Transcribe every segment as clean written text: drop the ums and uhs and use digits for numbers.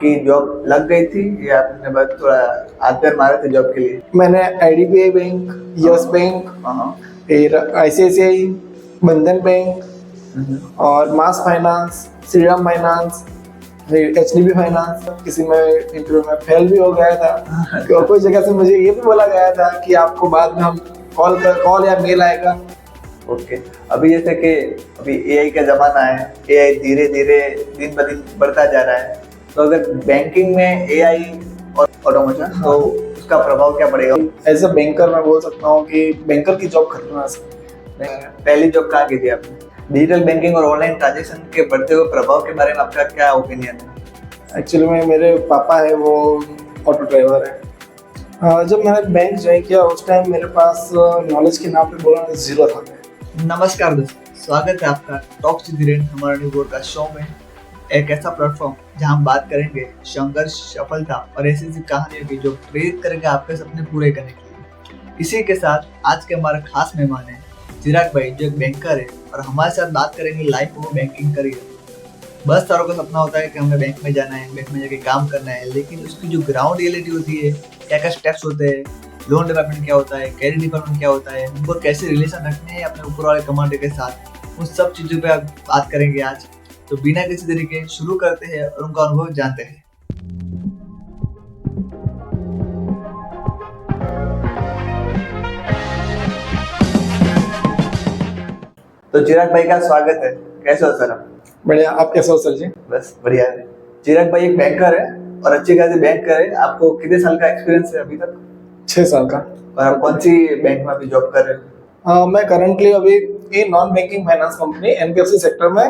की जॉब लग गई थी या आपने बस थोड़ा हाथ पैर मारे थे जॉब के लिए? मैंने आईडीबीआई बैंक, यस बैंक, हाँ। फिर आईसीआईसीआई, बंधन बैंक हम्म। और मास फाइनेंस, श्रीराम फाइनेंस, फिर एचडीबी फाइनेंस। किसी में इंटरव्यू में फेल भी हो गया था और कोई जगह से मुझे ये भी बोला गया था कि आपको बाद में हम कॉल या मेल आएगा। ओके। अभी जैसे कि अभी एआई का जमाना है, एआई धीरे धीरे दिन ब दिन बढ़ता जा रहा है, तो अगर बैंकिंग में एआई और ऑटोमेशन तो उसका प्रभाव क्या पड़ेगा? एज अ बैंकर मैं बोल सकता हूँ कि बैंकर की जॉब खत्म है। पहली जॉब कहाँ की थी आपने? डिजिटल बैंकिंग और ऑनलाइन ट्रांजेक्शन के बढ़ते हुए प्रभाव के बारे में आपका क्या ओपिनियन है? एक्चुअली में मेरे पापा है वो ऑटो ड्राइवर है। जब मैंने बैंक ज्वाइन किया उस टाइम मेरे पास नॉलेज के नाम पे बोलना जीरो था। नमस्कार दोस्तों, स्वागत है आपका टॉक टू धीरेन हमारा न्यू पॉडकास्ट शो में। एक ऐसा प्लेटफॉर्म जहां हम बात करेंगे संघर्ष, सफलता और ऐसी ऐसी कहानियों की जो प्रेरित करेंगे आपके सपने पूरे करने के लिए। इसी के साथ आज के हमारे खास मेहमान हैं चिराग भाई, जो एक बैंकर है और हमारे साथ बात करेंगे लाइफ में बैंकिंग करियर। बस सारों का सपना होता है कि हमें बैंक में जाना है, बैंक में जाके काम करना है, लेकिन उसकी जो ग्राउंड रियलिटी होती है, क्या क्या स्टेप्स होते हैं, लोन डिपार्टमेंट क्या होता है, कैरियर डिपार्टमेंट क्या होता है, उनको कैसे रिलेशन रखने हैं अपने ऊपर वाले कमांडर के साथ, उन सब चीज़ों पे आप बात करेंगे आज। तो बिना किसी तरीके शुरू करते हैं और उनका अनुभव जानते हैं। तो चिराग भाई का स्वागत है। कैसे हो सर आप? बढ़िया, आप कैसे हो सर जी? बस बढ़िया है। चिराग भाई एक बैंकर है और अच्छी खासी बैंकर है। आपको कितने साल का एक्सपीरियंस है अभी तक? 6 साल का। और आप कौन सी बैंक में अभी जॉब कर रहे हो? मैं करंटली अभी एक non banking finance company NBFC sector में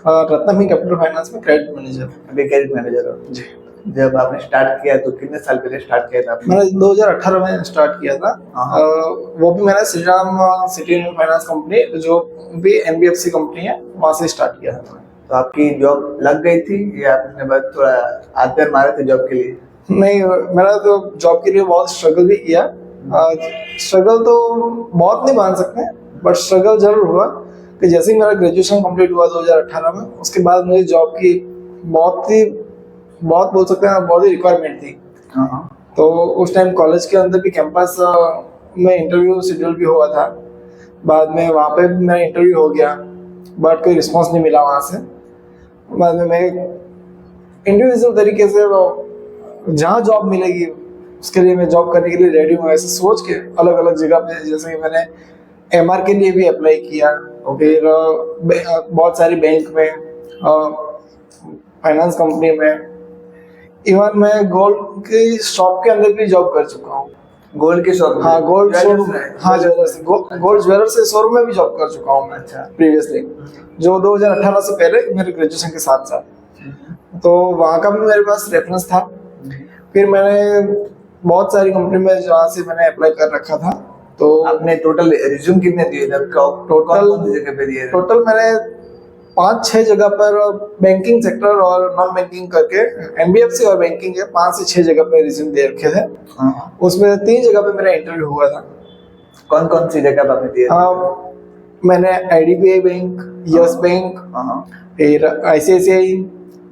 रत्नम कैपिटल फाइनेंस में क्रेडिट मैनेजर। अभी क्रेडिट मैनेजर हो जी। जब आपने स्टार्ट किया तो कितने साल पहले स्टार्ट किया था आपने? मैंने 2018 में स्टार्ट किया था। वो भी मैंने Shriram city union finance company, जो भी एनबीएफसी कंपनी है, वहां से स्टार्ट किया था। तो आपकी जॉब लग गई थी या आपने बस थोड़ा हाथ पैर मारे थे जॉब के लिए? नहीं, मैंने तो जॉब के लिए बहुत स्ट्रगल भी किया। स्ट्रगल तो बहुत नहीं मान सकते, बट स्ट्रगल जरूर हुआ कि जैसे ही मेरा ग्रेजुएशन कंप्लीट हुआ 2018 में, उसके बाद मुझे जॉब की बहुत बोल सकते हैं बहुत ही रिक्वायरमेंट थी। तो उस टाइम कॉलेज के अंदर भी कैंपस में इंटरव्यू शेड्यूल भी हुआ था। बाद में वहाँ पे भी मेरा इंटरव्यू हो गया, बट कोई रिस्पॉन्स नहीं मिला वहाँ से। बाद में मैं इंडिविजुअल तरीके से जहाँ जॉब मिलेगी उसके लिए मैं जॉब करने के लिए रेडी हूँ, ऐसे सोच के अलग अलग जगह पे, जैसे कि मैंने एमआर के लिए भी अप्लाई किया, फिर बहुत सारी बैंक में, फाइनेंस कंपनी में, इवन मैं गोल्ड की शॉप के अंदर भी जॉब कर चुका हूँ। गोल्ड के शॉप? हाँ, गोल्ड शोरूम। हाँ, ज्वेलर्स, गोल्ड ज्वेलर्स से शोरूम में भी जॉब कर चुका हूँ मैं। अच्छा। प्रीवियसली, जो 2018 से पहले मेरे ग्रेजुएशन के साथ साथ, तो वहाँ का भी मेरे पास रेफरेंस था। फिर मैंने बहुत सारी कंपनी में जहाँ से मैंने अप्लाई कर रखा था। तो आपने टोटल रिज्यूम कितने दिए थे? टोटल मैंने 5-6 जगह पर बैंकिंग सेक्टर और नॉन बैंकिंग करके, एनबीएफसी और बैंकिंग के 5 से 6 जगह पे रिज्यूम दे रखे थे। उसमें 3 जगह पे मेरा इंटरव्यू हुआ था। कौन कौन सी जगह पे आपने दिए? मैंने आईडीबीआई बैंक, यस बैंक, फिर आईसीआईसीआई,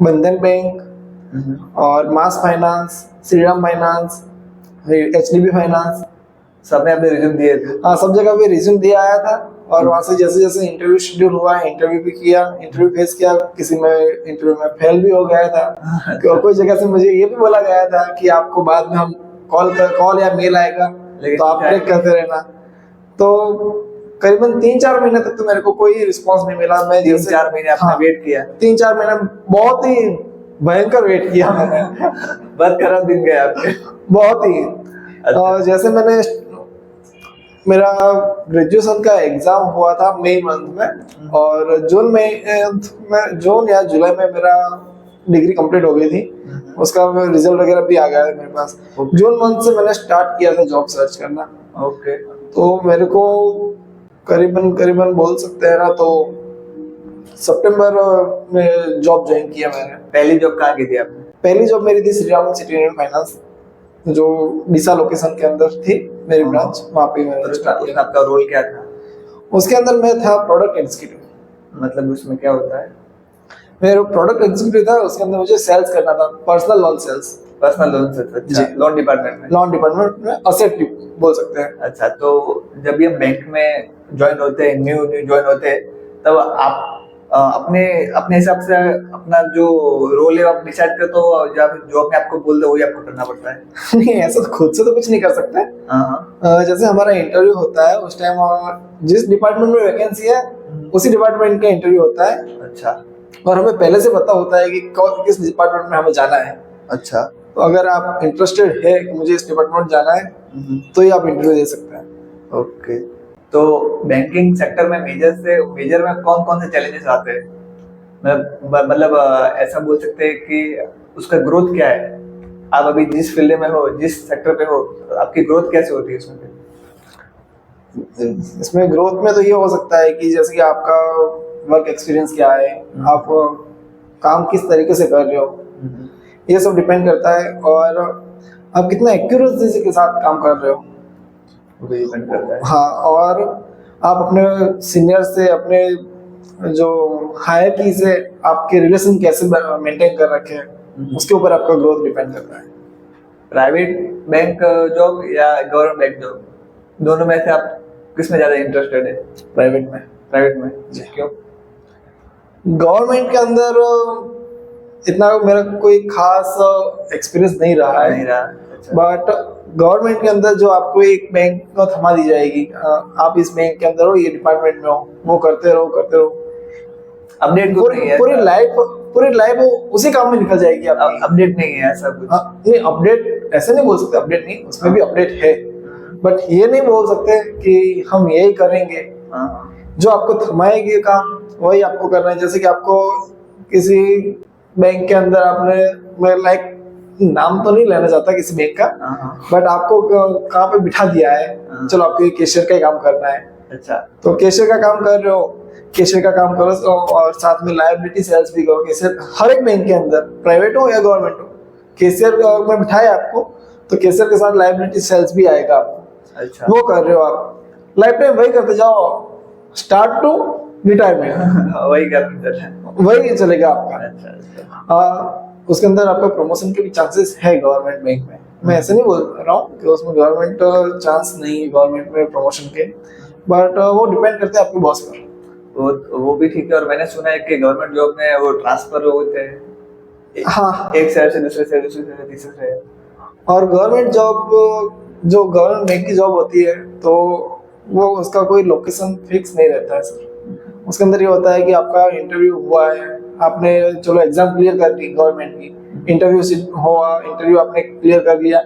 बंधन बैंक और मास फाइनेंस, श्रीराम फाइनेंस, फिर एचडीबी फाइनेंस। सब में आपने रिज्यूम दिए थे? हाँ, सब जगह पे रिज्यूम दिया आया था। और वहाँ से जैसे जैसे इंटरव्यू शेड्यूल हुआ, इंटरव्यू भी किया, इंटरव्यू फेस किया, किसी में इंटरव्यू में फेल भी हो गया था और कोई जगह से मुझे ये भी बोला गया था कि आपको बाद में हम कॉल या मेल आएगा, तो आप ट्रैक करते रहना। तो करीबन 3-4 महीने तक तो मेरे को कोई रिस्पॉन्स नहीं मिला। मैं 3-4 महीने आपने वेट किया? 3-4 महीने बहुत ही भयंकर वेट किया मैंने। बहुत खराब दिन गए आपके? बहुत ही। जैसे मैंने मेरा ग्रेजुएशन का एग्जाम हुआ था मई मंथ में, और जून या जुलाई में मेरा डिग्री कंप्लीट हो गई थी। उसका रिजल्ट वगैरह भी आ गया है मेरे पास। जून मंथ से मैंने स्टार्ट किया था जॉब सर्च करना। ओके। तो मेरे को करीबन बोल सकते हैं ना, तो सितंबर में जॉब ज्वाइन किया मैंने। पहली जॉब कहाँ की थी आपने? पहली जॉब मेरी थी श्रीराम सिटी यूनियन फाइनेंस, जो डीसा लोकेशन के अंदर थी मेरी ब्रांच। वहाँ पे मैंने स्टार्ट किया। आपका रोल क्या था उसके अंदर? मैं था प्रोडक्ट एग्जीक्यूटिव। मतलब उसमें क्या होता है? मेरा प्रोडक्ट एग्जीक्यूटिव था, उसके अंदर मुझे सेल्स करना था, personal loan sales, personal loan से? अच्छा, जी। लोन डिपार्टमेंट में। लोन डिपार्टमेंट में असेट बोल सकते हैं। अच्छा, तो जब भी हम बैंक में ज्वाइन होते हैं, न्यू न्यू ज्वाइन होते हैं, तब आप अपने अपने हिसाब से अपना जो रोल है आप डिसाइड करते हो, या फिर जो अपने आपको बोल दो वही आपको करना पड़ता है? नहीं, ऐसा तो खुद से तो कुछ नहीं कर सकते। हाँ। जैसे हमारा इंटरव्यू होता है उस टाइम जिस डिपार्टमेंट में वैकेंसी है उसी डिपार्टमेंट का इंटरव्यू होता है। अच्छा। और हमें पहले से पता होता है कि किस डिपार्टमेंट में हमें जाना है। अच्छा। तो अगर आप इंटरेस्टेड है कि मुझे इस डिपार्टमेंट जाना है तो ही आप इंटरव्यू दे सकते हैं। ओके। तो बैंकिंग सेक्टर में मेजर में कौन कौन से चैलेंजेस आते हैं? मतलब ऐसा बोल सकते हैं कि उसका ग्रोथ क्या है? आप अभी जिस फील्ड में हो, जिस सेक्टर पे हो, आपकी ग्रोथ कैसे होती है इसमें? इसमें ग्रोथ में तो ये हो सकता है कि जैसे कि आपका वर्क एक्सपीरियंस क्या है, आप काम किस तरीके से कर रहे हो, ये सब डिपेंड करता है। और आप कितना एक्यूरेसी के साथ काम कर रहे हो, वो भी डिपेंड करता है। हाँ। और आप अपने सीनियर से, अपने जो हायरकी से आपके रिलेशन कैसे मेंटेन कर रखे हैं, उसके ऊपर आपका ग्रोथ डिपेंड करता है। प्राइवेट बैंक जॉब या गवर्नमेंट बैंक जॉब, दोनों में से आप किस में ज्यादा इंटरेस्टेड है? प्राइवेट में। प्राइवेट में? क्यों? गवर्नमेंट के अंदर इतना मेरा कोई खास एक्सपीरियंस नहीं रहा है। नहीं रहा। अच्छा। बट गवर्नमेंट के अंदर जो आपको एक बैंक को थमा दी जाएगी, आप इस बैंक के अंदर हो, ये डिपार्टमेंट में हो, वो करते रहो। अपडेट कुछ नहीं है? पूरी लाइफ उसी काम में निकल जाएगी आपकी। अपडेट नहीं है ऐसा कुछ? नहीं, अपडेट ऐसे नहीं बोल सकते, अपडेट नहीं, उसमें भी अपडेट है। बट ये नहीं बोल सकते कि हम यही करेंगे। जो आपको थमाएगी काम वही आपको करना है। जैसे कि आपको किसी बैंक के अंदर मैं लाइक नाम तो नहीं लेना चाहता किसी बैंक का, बट आपको कहाँ पे बिठा दिया है, चलो आपको कैशियर का ही काम करना है। अच्छा। तो कैशियर का काम कर रहे हो, कैशियर का काम करो और साथ में लायबिलिटी सेल्स भी करो। कैशियर हर एक बैंक के अंदर, प्राइवेट हो या गवर्नमेंट हो, कैशियर में बिठाया आपको तो कैशियर के साथ लायबिलिटी सेल्स भी आएगा आपको। अच्छा। वो कर रहे हो आप, लाइफ टाइम वही करते जाओ, स्टार्ट टू रिटायरमेंट वही चलेगा आपका। अच्छा। उसके अंदर आपका प्रमोशन के भी चांसेस है गवर्नमेंट बैंक में। मैं ऐसे नहीं बोल रहा हूँ कि उसमें गवर्नमेंट चांस नहीं है गवर्नमेंट में प्रमोशन के, बट वो डिपेंड करते हैं आपके बॉस पर। वो भी ठीक है। और मैंने सुना है कि गवर्नमेंट जॉब में वो ट्रांसफर होते हैं, हाँ, एक शहर से दूसरे शहर, दूसरे शहर से तीसरे शहर। और गवर्नमेंट जॉब जो गवर्नमेंट बैंक की जॉब होती है तो वो उसका कोई लोकेशन फिक्स नहीं रहता है सर। उसके अंदर ये होता है कि आपका इंटरव्यू हुआ है, आपने चलो एग्जाम क्लियर कर ली, गवर्नमेंट की इंटरव्यू आपने क्लियर कर लिया,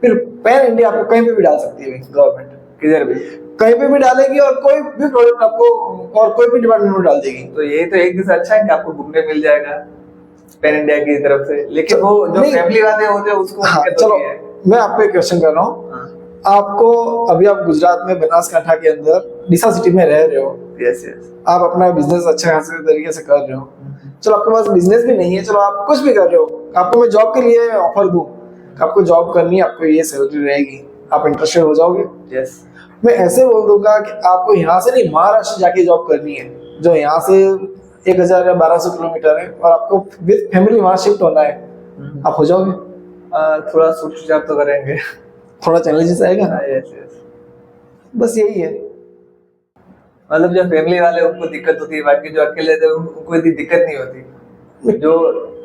फिर पैन इंडिया आपको कहीं पे भी डाल सकती है गवर्नमेंट, किधर भी कहीं पे भी डालेगी और कोई भी प्रोडक्ट आपको और कोई भी डिपार्टमेंट में डाल देगी। तो ये तो एक दिशा अच्छा है कि आपको घूमने मिल जाएगा पैन इंडिया की तरफ से। लेकिन वो जो फैमिली वाले होते हैं उसको चलो मैं आपको एक क्वेश्चन कर रहा हूँ। आपको अभी आप गुजरात में बनासकांठा के अंदर डीसा सिटी में रह रहे हो। यस। आप अपना बिजनेस अच्छे खासे तरीके से कर रहे हो। चलो आपके पास बिजनेस भी नहीं है, चलो आप कुछ भी कर रहे हो, आपको मैं जॉब के लिए ऑफर दूं, आपको जॉब करनी है, आपको ये सैलरी रहेगी, आप इंटरेस्टेड हो जाओगे? यस। मैं ऐसे बोल दूंगा कि आपको यहाँ से नहीं, महाराष्ट्र जाके जॉब करनी है, जो यहाँ से 1000 या 1200 किलोमीटर है, और आपको विद फैमिली वहां शिफ्ट होना है, आप हो जाओगे? थोड़ा सोच तो करेंगे, थोड़ा चैलेंजेस आएगा ना। यस। बस यही है। मतलब जो फैमिली वाले उनको दिक्कत होती है, बाकी जो अकेले थे उनको इतनी दिक्कत नहीं होती। जो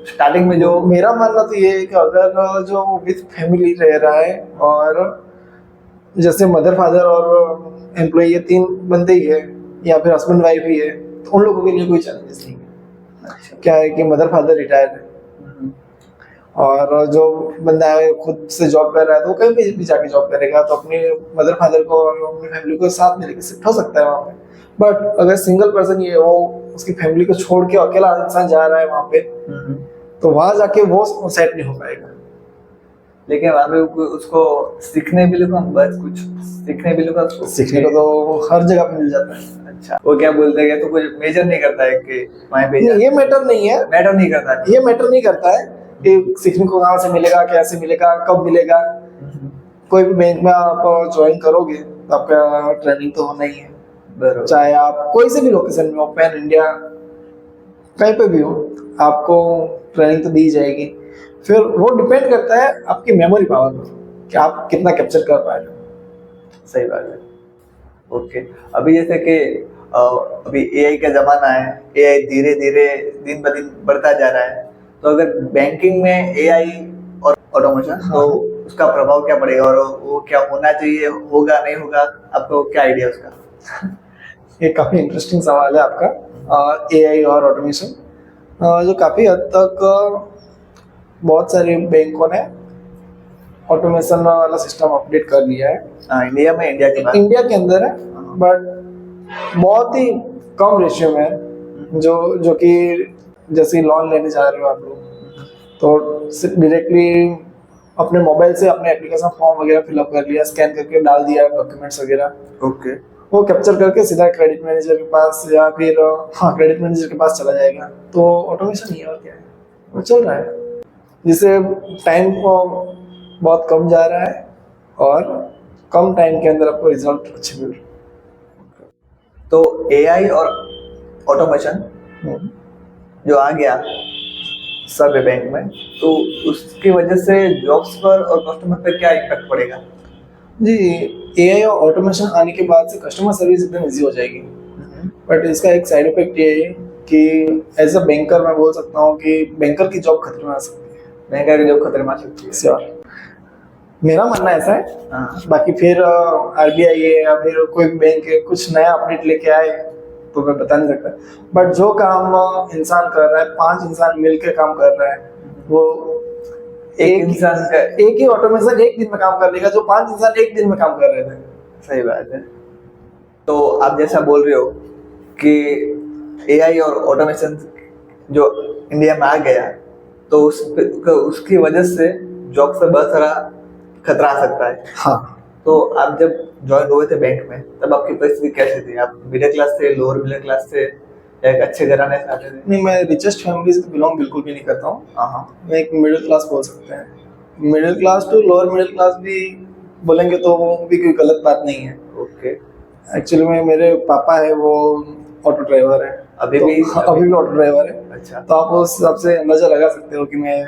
स्टार्टिंग में जो मेरा मानना तो ये है कि अगर जो विद फैमिली रह रहा है और जैसे मदर फादर और एम्प्लॉय ये 3 बंदे ही है या फिर हस्बैंड वाइफ ही है, तो उन लोगों के लिए कोई चैलेंजेस नहीं है। अच्छा। क्या है कि मदर फादर रिटायर है और जो बंदा है खुद से जॉब कर रहा है तो वो कहीं भी जाके जॉब करेगा, तो अपने मदर फादर को और अपनी फैमिली को साथ में लेकर शिफ्ट हो सकता है वहाँ पे। बट अगर सिंगल पर्सन ये वो उसकी फैमिली को छोड़ के अकेला इंसान जा रहा है वहाँ पे, तो वहां जाके वो सेट नहीं हो पाएगा। लेकिन वहाँ पे उसको सीखने भी लगा, बस कुछ सीखने को तो हर जगह पे मिल जाता है। अच्छा। वो क्या बोलते हैं तो कुछ मेजर नहीं करता है कि वहाँ पे ये मैटर नहीं है, ये मैटर नहीं करता है कि सीखने को कहाँ से मिलेगा, कैसे मिलेगा, कब मिलेगा। कोई भी बैंक में आप ज्वाइन करोगे तो आपका ट्रेनिंग तो होना ही है, चाहे आप कोई से भी लोकेशन में हो, पैन इंडिया कहीं पे भी हो, आपको ट्रेनिंग तो दी जाएगी, फिर वो डिपेंड करता है आपकी मेमोरी पावर पर कि आप कितना कैप्चर कर पा रहे हो। सही बात है। ओके, अभी जैसे कि अभी एआई का जमाना है, एआई धीरे धीरे दिन ब दिन बढ़ता जा रहा है, तो अगर बैंकिंग में एआई और ऑटोमेशन, तो उसका प्रभाव क्या पड़ेगा और वो क्या होना चाहिए, होगा नहीं होगा, आपको क्या आइडिया उसका? ये काफ़ी इंटरेस्टिंग सवाल है आपका, एआई और ऑटोमेशन, जो काफ़ी हद तक बहुत सारे बैंकों ने ऑटोमेशन वाला सिस्टम अपडेट कर लिया है। इंडिया में, इंडिया के अंदर है, बट बहुत ही कम रेशियो में है। जो कि जैसे लोन लेने जा रहे हो आप लोग, तो सिर्फ डायरेक्टली अपने मोबाइल से अपने एप्लीकेशन फॉर्म वगैरह फिलअप कर लिया, स्कैन करके डाल दिया डॉक्यूमेंट्स वगैरह। ओके, वो कैप्चर करके सीधा क्रेडिट मैनेजर के पास या फिर क्रेडिट मैनेजर के पास चला जाएगा। तो ऑटोमेशन ही है, और क्या है, वो चल रहा है, जिससे टाइम को बहुत कम जा रहा है और कम टाइम के अंदर आपको रिजल्ट अच्छे मिल रहे हैं। तो एआई और ऑटोमेशन जो आ गया सब बैंक में, तो उसकी वजह से जॉब्स पर और कस्टमर पर क्या इम्पैक्ट पड़ेगा? जी, एआई और ऑटोमेशन आने के बाद से कस्टमर सर्विस एकदम इजी हो जाएगी, बट इसका एक साइड इफेक्ट ये है कि एज अ बैंकर मैं बोल सकता हूँ कि बैंकर की जॉब खतरे में आ सकती है। बैंकर की जॉब खतरे में आ सकती है, श्योर, मेरा मानना ऐसा है। हाँ। बाकी फिर आरबीआई है या फिर कोई भी बैंक है कुछ नया अपडेट लेके आए तो मैं बता नहीं सकता, बट जो काम इंसान कर रहा है, 5 इंसान मिलकर काम कर रहा है, वो एक इंसान का एक ही ऑटोमेशन एक दिन में काम कर लेगा जो 5 इंसान एक दिन में काम कर रहे थे। सही बात है। तो आप जैसा बोल रहे हो कि एआई और ऑटोमेशन जो इंडिया में आ गया, तो उसकी वजह से जॉब से बहुत सारा खतरा आ सकता है। हाँ, तो आप जब ज्वाइन हुए थे बैंक में, तब आपकी परिस्थिति कैसी थी? आप मिडिल क्लास से, लोअर मिडिल क्लास से, या एक अच्छे घराने से आते थे? नहीं, मैं रिचेस्ट फैमिली से बिलोंग बिल्कुल भी नहीं करता हूँ। हाँ, मैं एक मिडिल क्लास बोल सकते हैं। Middle class to lower middle class भी बोलेंगे तो वो भी कोई गलत बात नहीं है। ओके। एक्चुअली में मेरे पापा है वो ऑटो ड्राइवर है, अभी तो भी ऑटो ड्राइवर है। अच्छा, तो आप उस हिसाब से अंदाजा लगा सकते हो कि मैं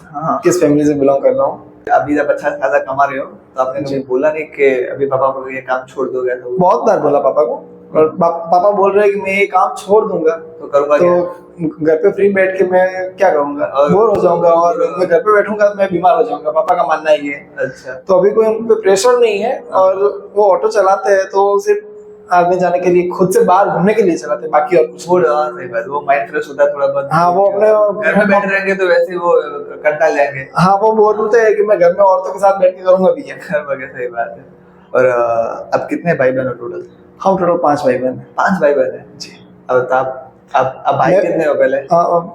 हाँ, किस फैमिली से बिलोंग कर रहा हूँ। अभी जब अच्छा खासा कमा रहे हो, तो आपने कभी बोला नहीं कि अभी पापा को ये काम छोड़ दोगे? तो बहुत बार बोला पापा को, और पापा बोल रहे हैं कि मैं ये काम छोड़ दूंगा तो करूंगा तो क्या? घर पे फ्री बैठ के मैं क्या करूंगा, बोर हो जाऊंगा, और मैं घर पे बैठूंगा मैं बीमार हो जाऊंगा, पापा का मानना ही है। अच्छा, तो अभी कोई उन पे प्रेशर नहीं है, और वो ऑटो चलाते हैं तो सिर्फ आने जाने के लिए, खुद से बाहर घूमने के लिए चलाते हैं, बाकी और कुछ छोड़। हाँ, सही बात, वो माइंड फ्रेश होता है थोड़ा बहुत। हाँ, वो अपने घर में बैठे रहेंगे तो वैसे ही वो कंटाल जाएंगे। हाँ, वो बोलते हैं कि मैं घर में औरतों के साथ बैठ के करूंगा भी है। घर में, सही बात है। और अब कितने भाई बहन हो टोटल? हम टोटल 5 भाई बहन हैं। 5 भाई बहन है जी। अब आप भाई कितने हो पहले?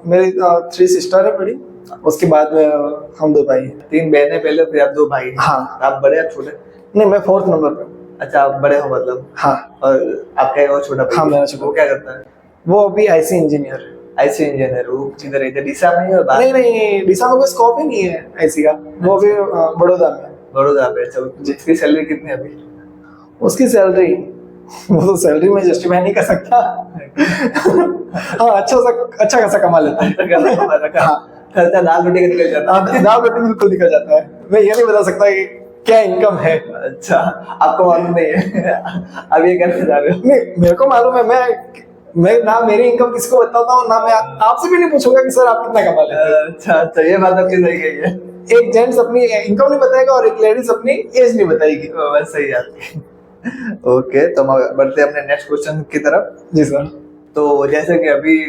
मेरी 3 सिस्टर है बड़ी, उसके बाद में हम 2 भाई हैं। 3 बहनें पहले, फिर आप 2 भाई हैं। हाँ। आप बड़े, आप छोटे? नहीं, मैं 4th नंबर पे। अच्छा, आप बड़े हो मतलब। हाँ। और आपका एक और छोटा भाई? हाँ, मेरा छोटा। वो क्या करता है? वो अभी आईसी इंजीनियर है। IC engineer? वो किधर, इधर डीसा में ही? और नहीं, डीसा में कोई स्कोप ही नहीं है आईसी का। वो अभी बड़ौदा में। बड़ौदा पे? अच्छा, जिसकी सैलरी कितनी है अभी? उसकी सैलरी, वो तो सैलरी में जस्टिफाई नहीं कर सकता। हाँ, अच्छा खासा कमा लेता है। खर्चा दाल रोटी का निकल जाता है। दाल रोटी बिल्कुल निकल जाता है। मैं ये नहीं बता सकता कि क्या इनकम है। अच्छा, आपको मालूम नहीं है? अब ये करने जा रहे हो? नहीं, मेरे को मालूम है। मैं ना मेरी इनकम किसको बताता हूँ, ना मैं आपसे भी नहीं पूछूंगा कि सर आप कितना कमा लेते हैं। अच्छा, ये बात आपकी सही कही है। एक जेंट्स अपनी इनकम नहीं बताएगा और एक लेडीज अपनी एज नहीं बताएगी। बस सही है। ओके, तो हम बढ़ते हैं अपने नेक्स्ट क्वेश्चन की तरफ। जी सर। तो जैसे कि अभी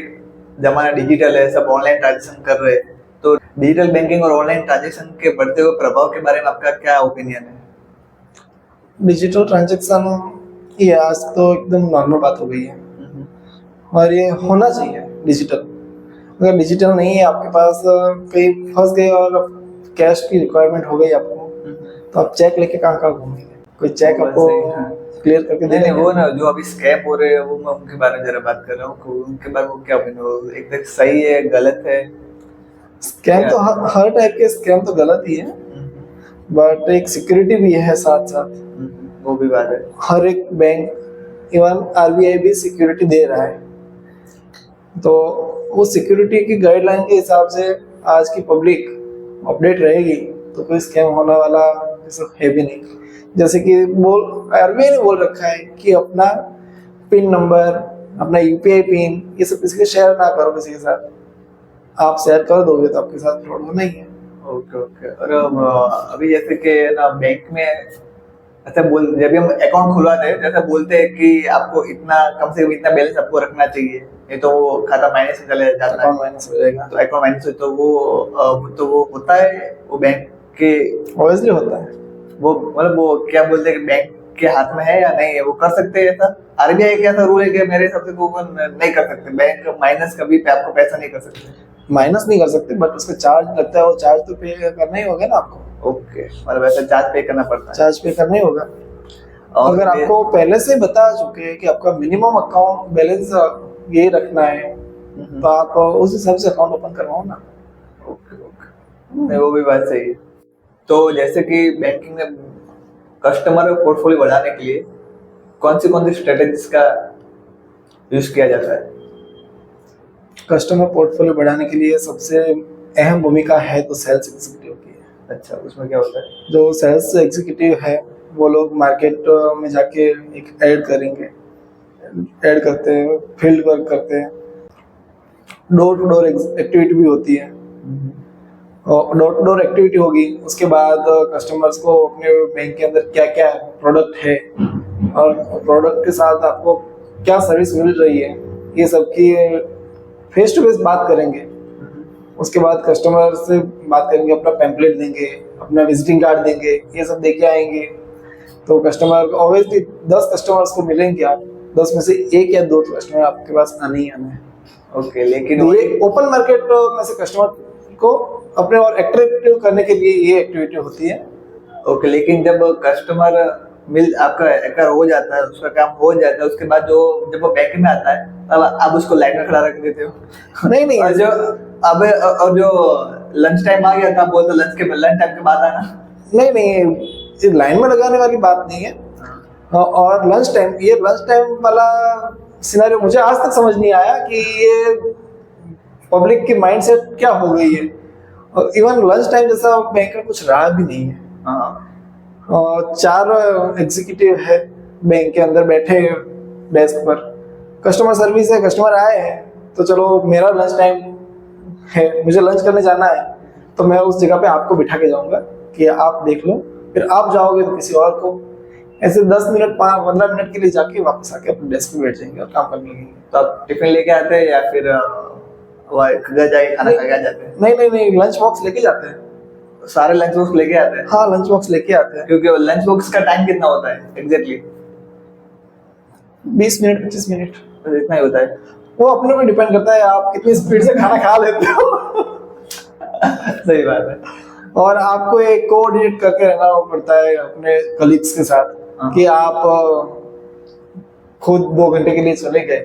जमाना डिजिटल है, सब ऑनलाइन ट्रांजेक्शन कर रहे हैं, तो डिजिटल बैंकिंग और ऑनलाइन ट्रांजेक्शन के बढ़ते हुए प्रभाव के बारे में आपका क्या ओपिनियन है? डिजिटल ट्रांजेक्शन ये आज तो एकदम नॉर्मल बात हो गई है, और ये होना चाहिए डिजिटल। अगर डिजिटल नहीं है आपके पास, कहीं फंस गए और कैश की रिक्वायरमेंट हो गई आपको, तो आप चेक लेके कहाँ घूमेंगे? कोई चेक आपको क्लियर करके नहीं, वो ना जो अभी स्कैम हो रहे हैं, वो मैं उनके बारे में जरा बात कर रहा हूँ। उनके बारे में क्या ओपिनियन, एक तक सही है, गलत है? स्कैम तो हर टाइप के स्कैम तो गलत ही है, बट एक सिक्योरिटी भी है साथ साथ। वो भी बात है। हर एक बैंक, इवन आरबीआई भी सिक्योरिटी दे रहा है। तो उस सिक्योरिटी की गाइडलाइन के हिसाब से आज की पब्लिक अपडेट रहेगी तो कोई स्कैम होने वाला जैसे है भी नहीं। जैसे कि आरबीआई ने बोल रखा है कि अपना पिन नंबर, अपना यूपीआई पिन, ये सब किसी के शेयर ना करो किसी के साथ। आप शेयर कर दोगे तो आपके साथ फ्रॉड होना ही है। Okay okay. और अभी जैसे कि ना बैंक में ऐसा बोल, जब भी हम अकाउंट खुलवाते हैं जैसा बोलते हैं कि आपको इतना कम से कम इतना बैलेंस आपको रखना चाहिए, नहीं तो वो खाता माइनस में चले जाता है। अकाउंट माइनस हो जाएगा। तो अकाउंट माइनस तो वो होता है वो बैंक के, ऑब्वियसली होता है। वो मतलब वो क्या बोलते हैं कि बैंक के हाथ में है या नहीं है, वो कर सकते हैं ऐसा? आरबीआई का ऐसा रूल है कि मेरे हिसाब से वो नहीं कर सकते, बैंक माइनस कभी पे आपको पैसा नहीं कर सकते। माइनस नहीं कर सकते, बट उसका चार्ज लगता है, वो चार्ज तो पे करना ही होगा ना आपको। ओके, मतलब ऐसा चार्ज पे करना पड़ता है। चार्ज पे करना ही होगा। और अगर आपको पहले से बता चुके हैं कि आपका मिनिमम अकाउंट बैलेंस ये रखना है तो आप उस हिसाब से अकाउंट ओपन करवाओ ना। ओके ओके, नहीं वो भी बात सही है। तो जैसे कि बैंकिंग में कस्टमर पोर्टफोलियो बढ़ाने के लिए कौन सी स्ट्रेटेजीज का यूज किया जाता है? कस्टमर पोर्टफोलियो बढ़ाने के लिए सबसे अहम भूमिका है तो सेल्स एग्जीक्यूटिव की है। अच्छा, उसमें क्या होता है? जो सेल्स एग्जीक्यूटिव है वो लोग मार्केट में जाके एक ऐड करेंगे, ऐड करते हैं, फील्ड वर्क करते हैं, डोर टू डोर एक्टिविटी भी होती है। और डोर टू डोर एक्टिविटी होगी, उसके बाद कस्टमर्स को अपने बैंक के अंदर क्या क्या प्रोडक्ट है और प्रोडक्ट के साथ आपको क्या सर्विस मिल रही है, ये सब की फेस टू फेस बात करेंगे। उसके बाद कस्टमर से बात करेंगे, अपना पैम्पलेट देंगे, अपना विजिटिंग कार्ड देंगे, ये सब देके आएंगे। तो कस्टमर ऑब्वियसली 10 कस्टमर्स को मिलेंगे, आप 10 में से 1 या 2 कस्टमर आपके पास आने ही आने हैं। ओके, लेकिन तो ये ओपन मार्केट में से कस्टमर को अपने और अट्रैक्टिव करने के लिए ये एक्टिविटी होती है। ओके, लेकिन जब कस्टमर आपका अगर हो जाता है, उसका काम हो जाता है, उसके बाद जब वो बैंक में आता है तब आप उसको लाइन में खड़ा रख देते हो? नहीं और जो लंच टाइम आ गया था, बोलते लंच टाइम के बाद आना। नहीं, ये लाइन में लगाने वाली बात नहीं है। और लंच टाइम वाला सिनेरियो मुझे आज तक समझ नहीं आया कि ये पब्लिक की माइंडसेट क्या हो गई है। और इवन लंच टाइम जैसा बैंक में कुछ रहा भी नहीं है। और 4 एग्जीक्यूटिव है बैंक के अंदर बैठे डेस्क पर, कस्टमर सर्विस है, कस्टमर आए हैं तो चलो मेरा लंच टाइम है, मुझे लंच करने जाना है, तो मैं उस जगह पे आपको बिठा के जाऊंगा कि आप देख लो, फिर आप जाओगे तो किसी और को। ऐसे 10 मिनट 15 मिनट के लिए जाके वापस आके अपने डेस्क पे बैठ जाएंगे और काम करने लगेंगे। तो आप टिफिन लेके आते हैं या फिर घर जाके खाना खा के जाते हैं? नहीं, लंच बॉक्स लेके जाते हैं। सारे लंच बॉक्स लेके आते हैं? हाँ, लंच बॉक्स लेके आते हैं। क्योंकि लंच बॉक्स का टाइम कितना होता है एग्जैक्टली? 20 मिनट 25 मिनट, तो इतना ही होता है। वो अपने पे डिपेंड करता है आप कितनी स्पीड से खाना खा लेते हो। सही बात है। और आपको एक कोऑर्डिनेट करके रहना पड़ता है अपने कलीग्स के साथ कि आप खुद 2 घंटे के लिए चले गए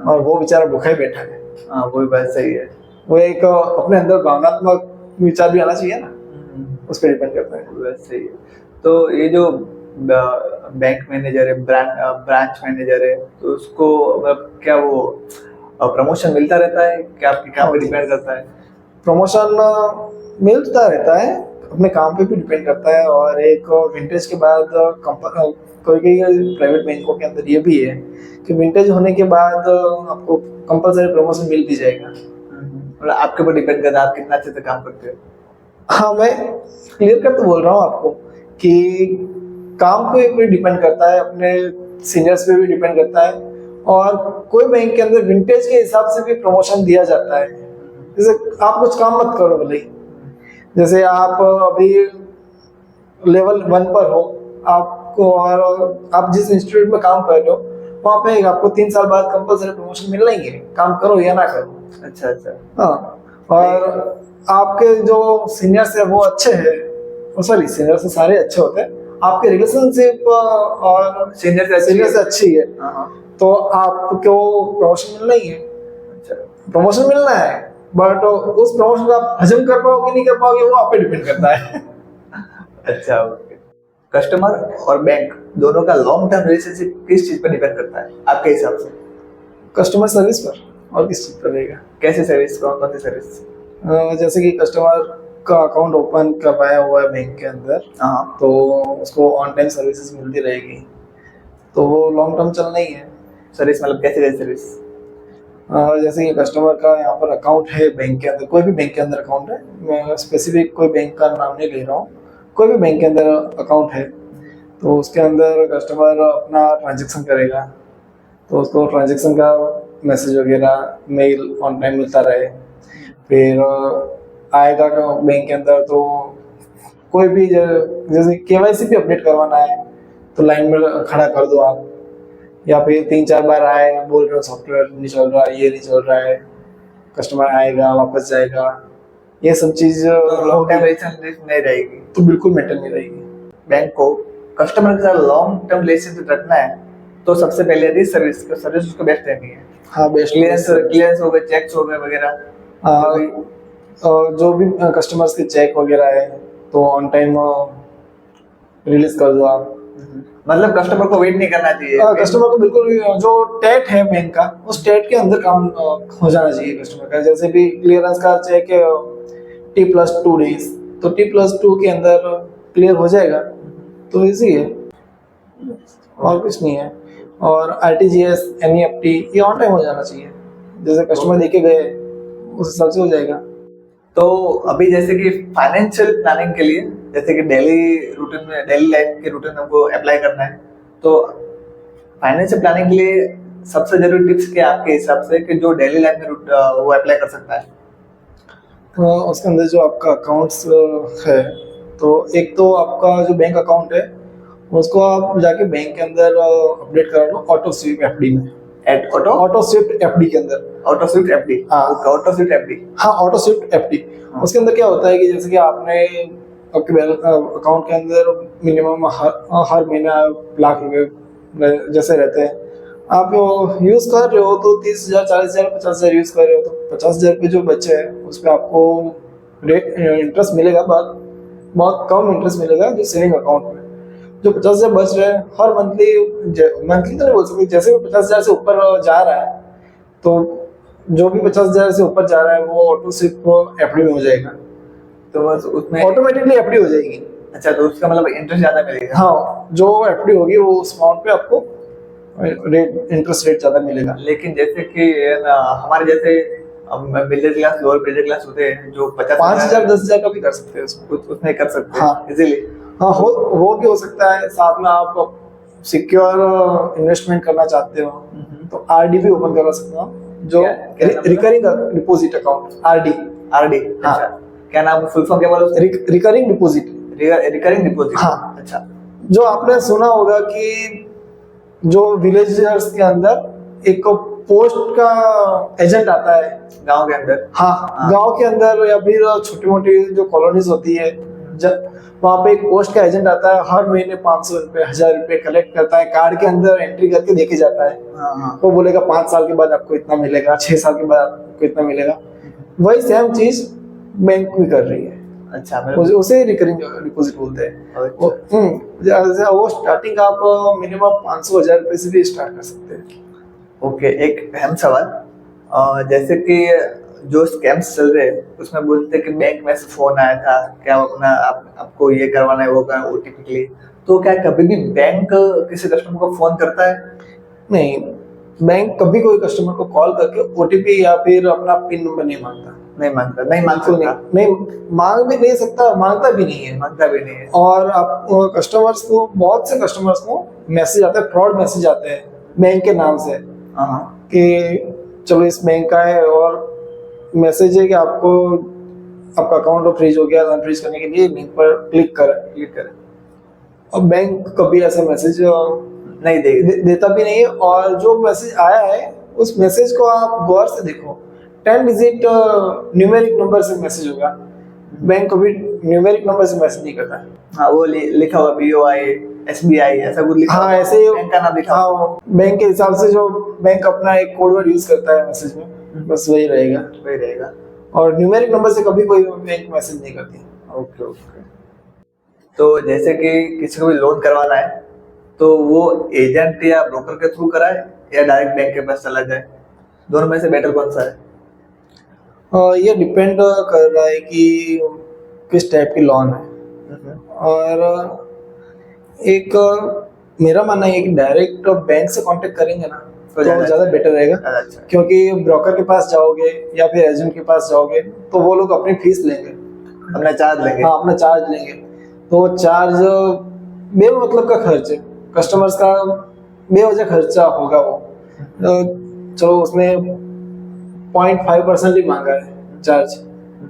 और वो बेचारा भूखा ही बैठा है। हाँ, वो भी बात सही है। वो एक अपने अंदर भावनात्मक विचार भी आना चाहिए ना, उस पर डिपेंड करता है। वो बात सही है। तो ये जो बैंक मैनेजर है, ब्रांच मैनेजर है, तो उसको मतलब क्या वो प्रमोशन मिलता रहता है क्या? आपके काम पे डिपेंड करता है? प्रमोशन मिलता रहता है, अपने काम पे भी डिपेंड करता है। और एक विंटेज के बाद कोई प्राइवेट बैंकों के अंदर ये भी है कि विंटेज होने के बाद आपको कंपलसरी प्रमोशन मिल भी जाएगा। मतलब आपके ऊपर डिपेंड करता है आप कितना अच्छे से काम करते हो। हाँ, मैं क्लियर कर तो बोल रहा हूँ आपको कि काम पे भी डिपेंड करता है, अपने सीनियर्स पे भी डिपेंड करता है। और कोई बैंक के अंदर विंटेज के हिसाब से भी प्रमोशन दिया जाता है। जैसे आप कुछ काम मत करो भले ही, जैसे आप अभी लेवल 1 पर हो आपको, और आप जिस इंस्टीट्यूट में काम कर रहे हो वहाँ पे आपको 3 साल बाद कंपलसरी प्रमोशन मिल लेंगे, काम करो या ना करो। अच्छा। हाँ, और आपके जो सीनियर्स है वो अच्छे हैं, सॉरी सीनियर्स सारे अच्छे होते हैं, आपके रिलेशनशिप और सीनियर से अच्छी है तो आपको प्रमोशन मिलना ही है। अच्छा, प्रमोशन मिलना है, बट उस प्रमोशन को आप हजम कर पाओगे नहीं कर पाओगे वो आप पे डिपेंड करता है। अच्छा, ओके। कस्टमर और बैंक दोनों का लॉन्ग टर्म रिलेशनशिप किस चीज पर डिपेंड करता है आपके हिसाब से? कस्टमर सर्विस पर। और किस चीज़ पर रहेगा। कैसी सर्विस, कौन कौन सी सर्विस? जैसे कि कस्टमर का अकाउंट ओपन करवाया हुआ है बैंक के अंदर, हाँ, तो उसको ऑन टाइम सर्विसेज मिलती रहेगी, तो वो लॉन्ग टर्म चलना ही है। सर्विस मतलब कैसे कैसे सर्विस? जैसे कि कस्टमर का यहाँ पर अकाउंट है बैंक के अंदर, कोई भी बैंक के अंदर अकाउंट है, मैं स्पेसिफिक कोई बैंक का नाम नहीं ले रहा हूँ, कोई भी बैंक के अंदर अकाउंट है, तो उसके अंदर कस्टमर अपना ट्रांजेक्शन करेगा, तो उसको ट्रांजेक्शन का मैसेज वगैरह मेल ऑन टाइम मिलता रहे। फिर आएगा बैंक के अंदर, तो कोई भी जैसे केवाईसी भी अपडेट करवाना है तो लाइन में खड़ा कर दो आप, या फिर 3-4 बार आए बोल रहे हो सॉफ्टवेयर नहीं चल रहा, ये नहीं चल रहा है, कस्टमर आएगा वापस जाएगा, ये सब चीज लॉन्ग टाइम रिलेशनशिप नहीं रहेगी, तो बिल्कुल मेंटेन नहीं रहेगी। बैंक को कस्टमर के साथ लॉन्ग टर्म रिलेशनशिप रखना है तो सबसे पहले यदि सर्विस उसको बेस्ट रहनी है। हाँ, बेस्ट क्लियरेंस हो गए, चेक्स हो गए वगैरह, जो भी कस्टमर्स के चेक वगैरह है तो ऑन टाइम रिलीज कर दो आप। मतलब कस्टमर को वेट नहीं करना चाहिए। कस्टमर को बिल्कुल भी जो टेट है बैंक का, उस टेट के अंदर काम हो जाना चाहिए कस्टमर का। जैसे भी क्लियरेंस का चेक है T+2 डेज, तो T+2 के अंदर क्लियर हो जाएगा, तो इजी है और कुछ नहीं है। और RTGS NEFT ये ऑन टाइम हो जाना चाहिए, जैसे कस्टमर देके गए उस हिसाब से हो जाएगा। तो अभी जैसे कि फाइनेंशियल प्लानिंग के लिए, जैसे कि डेली लाइफ के रूटीन हमको अप्लाई करना है, तो फाइनेंशियल प्लानिंग के लिए सबसे जरूरी टिप्स क्या आपके हिसाब से कि जो डेली लाइफ में वो अप्लाई कर सकता है? तो उसके अंदर जो आपका अकाउंट्स है, तो एक तो आपका जो बैंक अकाउंट है उसको आप जाके बैंक के अंदर अपडेट करा लो ऑटो स्वीप FD में। ऑटो स्विफ्ट FD के अंदर, ऑटो स्विफ्ट FD, हाँ ऑटो स्विफ्ट FD, हाँ ऑटो स्विफ्ट FD। उसके अंदर क्या होता है कि जैसे कि आपने आपके बैंक अकाउंट के अंदर मिनिमम हर महीना ₹1,00,000 जैसे रहते हैं, आप यूज कर रहे हो तो 30,000 40,000 50,000 यूज कर रहे हो, तो 50,000 पे जो बचे हैं उस पर आपको इंटरेस्ट मिलेगा, बहुत कम इंटरेस्ट मिलेगा जो सेविंग अकाउंट में। जो 50,000 बच रहे हैं हर मंथली तो नहीं बोल सकते, जैसे भी 50,000 से ऊपर जा रहा है, तो जो भी 50,000 से ऊपर जा रहा है वो ऑटो सिर्फ FD में हो जाएगा, तो बस उसमें ऑटोमेटिकली FD हो जाएगी। अच्छा, तो उसका मतलब इंटरेस्ट ज्यादा मिलेगा। हाँ, जो FD होगी वो उस अमाउंट पे आपको इंटरेस्ट रेट ज्यादा मिलेगा। लेकिन जैसे कि हमारे जैसे middle class, lower middle class होते हैं जो 5,000 10,000 का भी कर सकते हैं उसमें कर सकते हैं हाँ इजीली। हाँ, वो भी हो सकता है। साथ में आप सिक्योर इन्वेस्टमेंट करना चाहते हो तो RD भी ओपन करवा सकते हो, जो रिकरिंग डिपॉजिट अकाउंट RD। हाँ, क्या नाम, फुल फॉर्म क्या बोला? Recurring deposit. रिकरिंग डिपॉजिट, हाँ। अच्छा। जो आपने सुना होगा कि जो विलेजर्स के अंदर एक पोस्ट का एजेंट आता है गांव के अंदर, हाँ गांव के अंदर या फिर छोटी मोटी जो कॉलोनीज होती है, जब वहाँ पे एक पोस्ट का एजेंट आता है, हर महीने 500 रुपए 1,000 रुपए कलेक्ट करता है, कार्ड के अंदर एंट्री करके देके जाता है। वो बोलेगा 5 साल के बाद आपको इतना मिलेगा, 6 साल के बाद आपको इतना मिलेगा। वही सेम चीज बैंक भी कर रही है। अच्छा, उसे रिकरिंग डिपॉजिट बोलते हैं। वो स्टार्टिंग आप मिनिमम 500-1,000 रुपए से भी स्टार्ट कर सकते हैं। ओके, एक अहम सवाल, जैसे कि जो स्कैम्स चल रहे हैं उसमें बोलते हैं कि बैंक में से फोन आया था, क्या आपको ये करवाना है, वो करना है OTP के लिए, तो क्या कभी भी बैंक किसी कस्टमर को फोन करता है? नहीं, बैंक कभी कोई कस्टमर को कॉल करके OTP या फिर अपना पिन नंबर नहीं मांगता। नहीं मांग भी नहीं सकता, मांगता भी नहीं है। और आप कस्टमर्स को, बहुत से कस्टमर्स को मैसेज आते हैं, फ्रॉड मैसेज आते हैं बैंक के नाम से कि चलो इस बैंक का है, और मैसेज है कि आपका अकाउंट फ्रीज हो गया, अनफ्रीज करने के लिए लिंक पर क्लिक करें। और बैंक कभी ऐसा मैसेज नहीं देता भी नहीं है। और जो मैसेज आया है उस मैसेज को आप गौर से देखो, 10 डिजिट न्यूमेरिक नंबर से मैसेज होगा। बैंक कभी न्यूमेरिक नंबर से मैसेज नहीं करता। हाँ, वो लिखा हुआ BOI SBI ऐसा कुछ लिखा, हाँ ऐसे बैंक का नाम लिखा। हाँ, बैंक के हिसाब से जो बैंक अपना एक कोड वर्ड यूज करता है मैसेज में, बस वही रहेगा। और न्यूमेरिक नंबर से कभी कोई बैंक मैसेज नहीं करती। ओके। तो जैसे कि किसी को भी लोन करवाना है तो वो एजेंट या ब्रोकर के थ्रू कराए या डायरेक्ट बैंक के पास चला जाए? दोनों में से बेटर कौन सा है? ये डिपेंड कर रहा है कि किस टाइप की लोन है। और एक मेरा मानना है कि डायरेक्ट बैंक से कांटेक्ट करेंगे ना तो ज़्यादा बेटर रहेगा। अच्छा। क्योंकि ब्रोकर के पास जाओगे या फिर एजेंट के पास जाओगे तो वो लोग अपनी फीस लेंगे, अपना चार्ज लेंगे। हाँ, अपना चार्ज लेंगे। तो चार्ज बेमतलब का खर्च है, कस्टमर्स का बेवजह खर्चा होगा वो। चलो उसने 0.5% ही मांगा है चार्ज,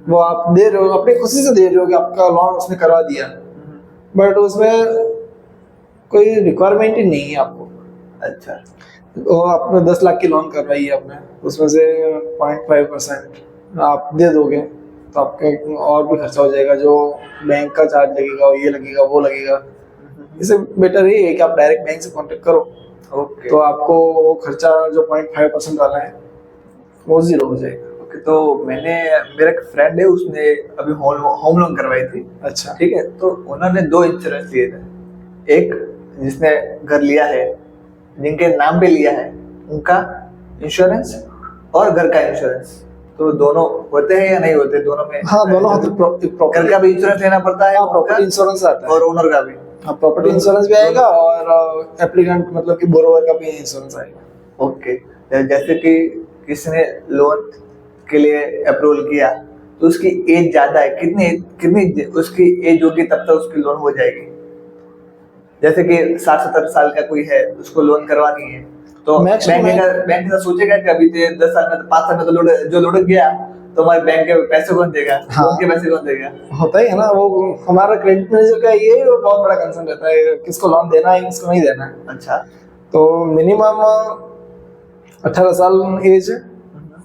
वो आप दे रहे हो, अपनी खुशी से दे रहे हो कि आपका लोन उसने करवा दिया, बट उसमें कोई रिक्वायरमेंट ही नहीं है आपको। अच्छा। वो आपने 10 लाख की लोन करवाई है आपने, उसमें से 0.5% आप दे दोगे तो आपका और भी खर्चा हो जाएगा, जो बैंक का चार्ज लगेगा, ये लगेगा, वो लगेगा। इससे बेटर ये है कि आप डायरेक्ट बैंक से कांटेक्ट करो। ओके। तो आपको वो खर्चा जो 0.5% वाला है वो जीरो हो जाएगा। ओके, तो मेरा एक फ्रेंड है, उसने अभी होम लोन करवाई थी। अच्छा, ठीक है, तो उन्होंने 2 इंश्योरेंस लिए थे। एक जिसने घर लिया है, जिनके नाम पे लिया है, उनका इंश्योरेंस और घर का इंश्योरेंस, तो दोनों होते हैं या नहीं होते? दोनों में हाँ, दोनों होते। घर का भी इंश्योरेंस लेना पड़ता है, प्रॉपर्टी इंश्योरेंस आता है और ओनर का भी। हाँ, प्रॉपर्टी इंश्योरेंस भी आएगा और एप्लीकेंट मतलब कि बोरोवर का भी इंश्योरेंस आएगा। ओके, जैसे कि किसने लोन के लिए अप्रूवल किया तो उसकी एज ज्यादा है, कितनी कितनी उसकी एज होगी तब तक उसकी लोन हो जाएगी? जैसे कि 60-70 साल का कोई है, उसको लोन करवानी है, तो बैंक का सोचेगा कि अभी 10 साल में, 5 साल में तो जो लुढ़क गया तो हमारे बैंक के पैसे कौन देगा? हाँ, लोन के पैसे कौन देगा? होता ही है ना। वो हमारा क्रेडिट मैनेजर का ये बहुत बड़ा कंसर्न रहता है, किसको लोन देना है, किसको नहीं देना है। अच्छा। तो मिनिमम 18 साल एज है,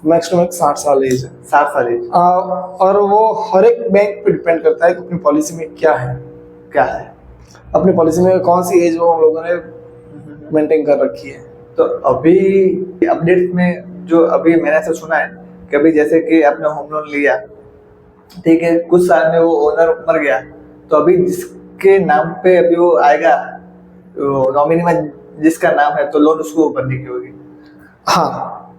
मैक्स टू मैक्स 60 साल एज है। 60 साल एज। और वो हर एक बैंक पे डिपेंड करता है कि अपनी पॉलिसी में क्या है, अपनी पॉलिसी में कौन सी एज वो हम लोगों ने मेंटेन कर रखी है। तो अभी अपडेट में जो अभी मैंने ऐसा सुना है कि अभी जैसे कि आपने होम लोन लिया, ठीक है, कुछ साल में वो ओनर मर गया, तो अभी जिसके नाम पे अभी वो आएगा, नॉमिनी में जिसका नाम है, तो लोन उसको भरने की होगी। हाँ,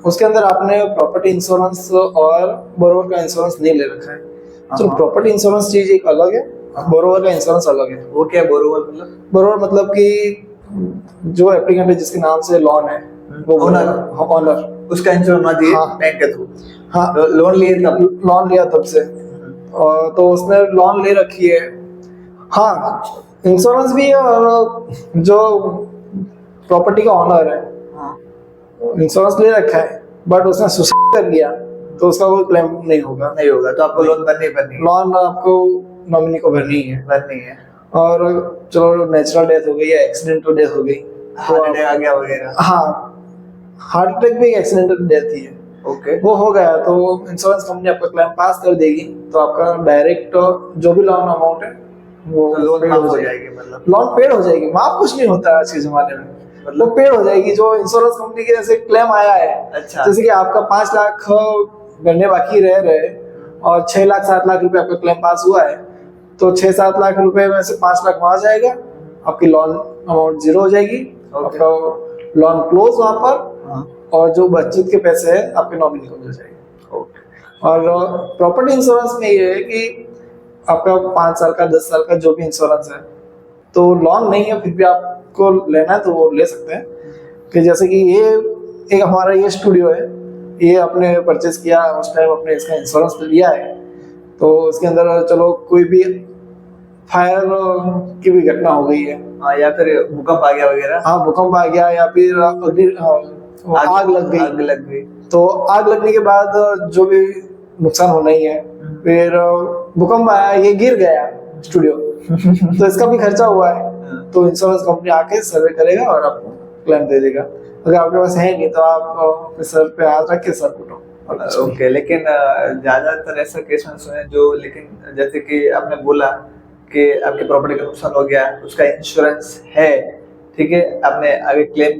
उसके अंदर आपने प्रॉपर्टी इंश्योरेंस और बोरोवर का इंश्योरेंस नहीं ले रखा है। तो प्रॉपर्टी इंश्योरेंस चीज एक अलग है, बोरोवर का इंश्योरेंस अलग है। वो क्या है बोरोवर मतलब? बोरोवर मतलब कि जो एप्लीकेंट है जिसके नाम से लोन है, वो ओनर उसका इंश्योरेंस होना चाहिए। हाँ, बैंक के थ्रू। हाँ, लोन लिया तब से, और तो उसने लोन ले रखी है। हाँ, इंश्योरेंस भी है, और जो प्रॉपर्टी का ओनर है इंश्योरेंस ले रखा है, बट उसने सुसाइड कर लिया तो उसका कोई क्लेम नहीं होगा। तो आपको लोन भरनी है। लोन आपको नॉमिनी को भरनी है। और चलो नेचुरल डेथ हो गई या एक्सीडेंटल डेथ हो गई, हार्ट अटैक आ गया वगैरह। हाँ, हार्ट अटैक भी एक एक्सीडेंटल डेथ ही है। ओके। वो हो गया तो इंश्योरेंस कंपनी आपका क्लेम पास कर देगी, तो आपका डायरेक्ट जो भी लोन अमाउंट है वो लोन माफ हो जाएगी। मतलब लोन पेड हो जाएगी। माफ कुछ नहीं होता आज के जमाने में, मतलब पेड हो जाएगी। जो इंश्योरेंस कंपनी के जैसे क्लेम आया है, अच्छा, जैसे कि आपका 5 लाख भरने बाकी रह रहे और 6 लाख 7 लाख रुपए आपका क्लेम पास हुआ है, तो 6-7 लाख रुपए में से 5 लाख वहां जाएगा, आपकी लोन अमाउंट जीरो हो जाएगी, आपका लोन क्लोज वहां पर, और जो बचत के पैसे हैं आपके नॉमिनी को मिल जाएंगे। और प्रॉपर्टी इंश्योरेंस में ये है कि आपका 5 साल का 10 साल का जो भी इंश्योरेंस है, तो लोन नहीं है फिर भी आपको लेना है तो वो ले सकते हैं। कि जैसे कि ये एक हमारा ये स्टूडियो है, ये आपने परचेज किया उस टाइम अपने इसका इंश्योरेंस लिया है, तो उसके अंदर चलो कोई भी फायर की भी घटना हो गई है, या फिर भूकंप आ गया वगैरह, हाँ भूकंप आ गया या फिर आग लग गई, तो आग लगने के बाद जो भी नुकसान होना ही है, फिर भूकंप आया, ये गिर गया स्टूडियो तो इसका भी खर्चा हुआ है, तो इंश्योरेंस कंपनी आके सर्वे करेगा और आपको क्लेम दे देगा। अगर आपके पास है नहीं तो आप अपने सर पे हाथ रख के सर कुटो। ओके, लेकिन ज्यादातर ऐसा केस में सुने जो, लेकिन जैसे कि आपने बोला कि आपकी प्रॉपर्टी का नुकसान हो गया, उसका इंश्योरेंस है, ठीक है, आपने आगे क्लेम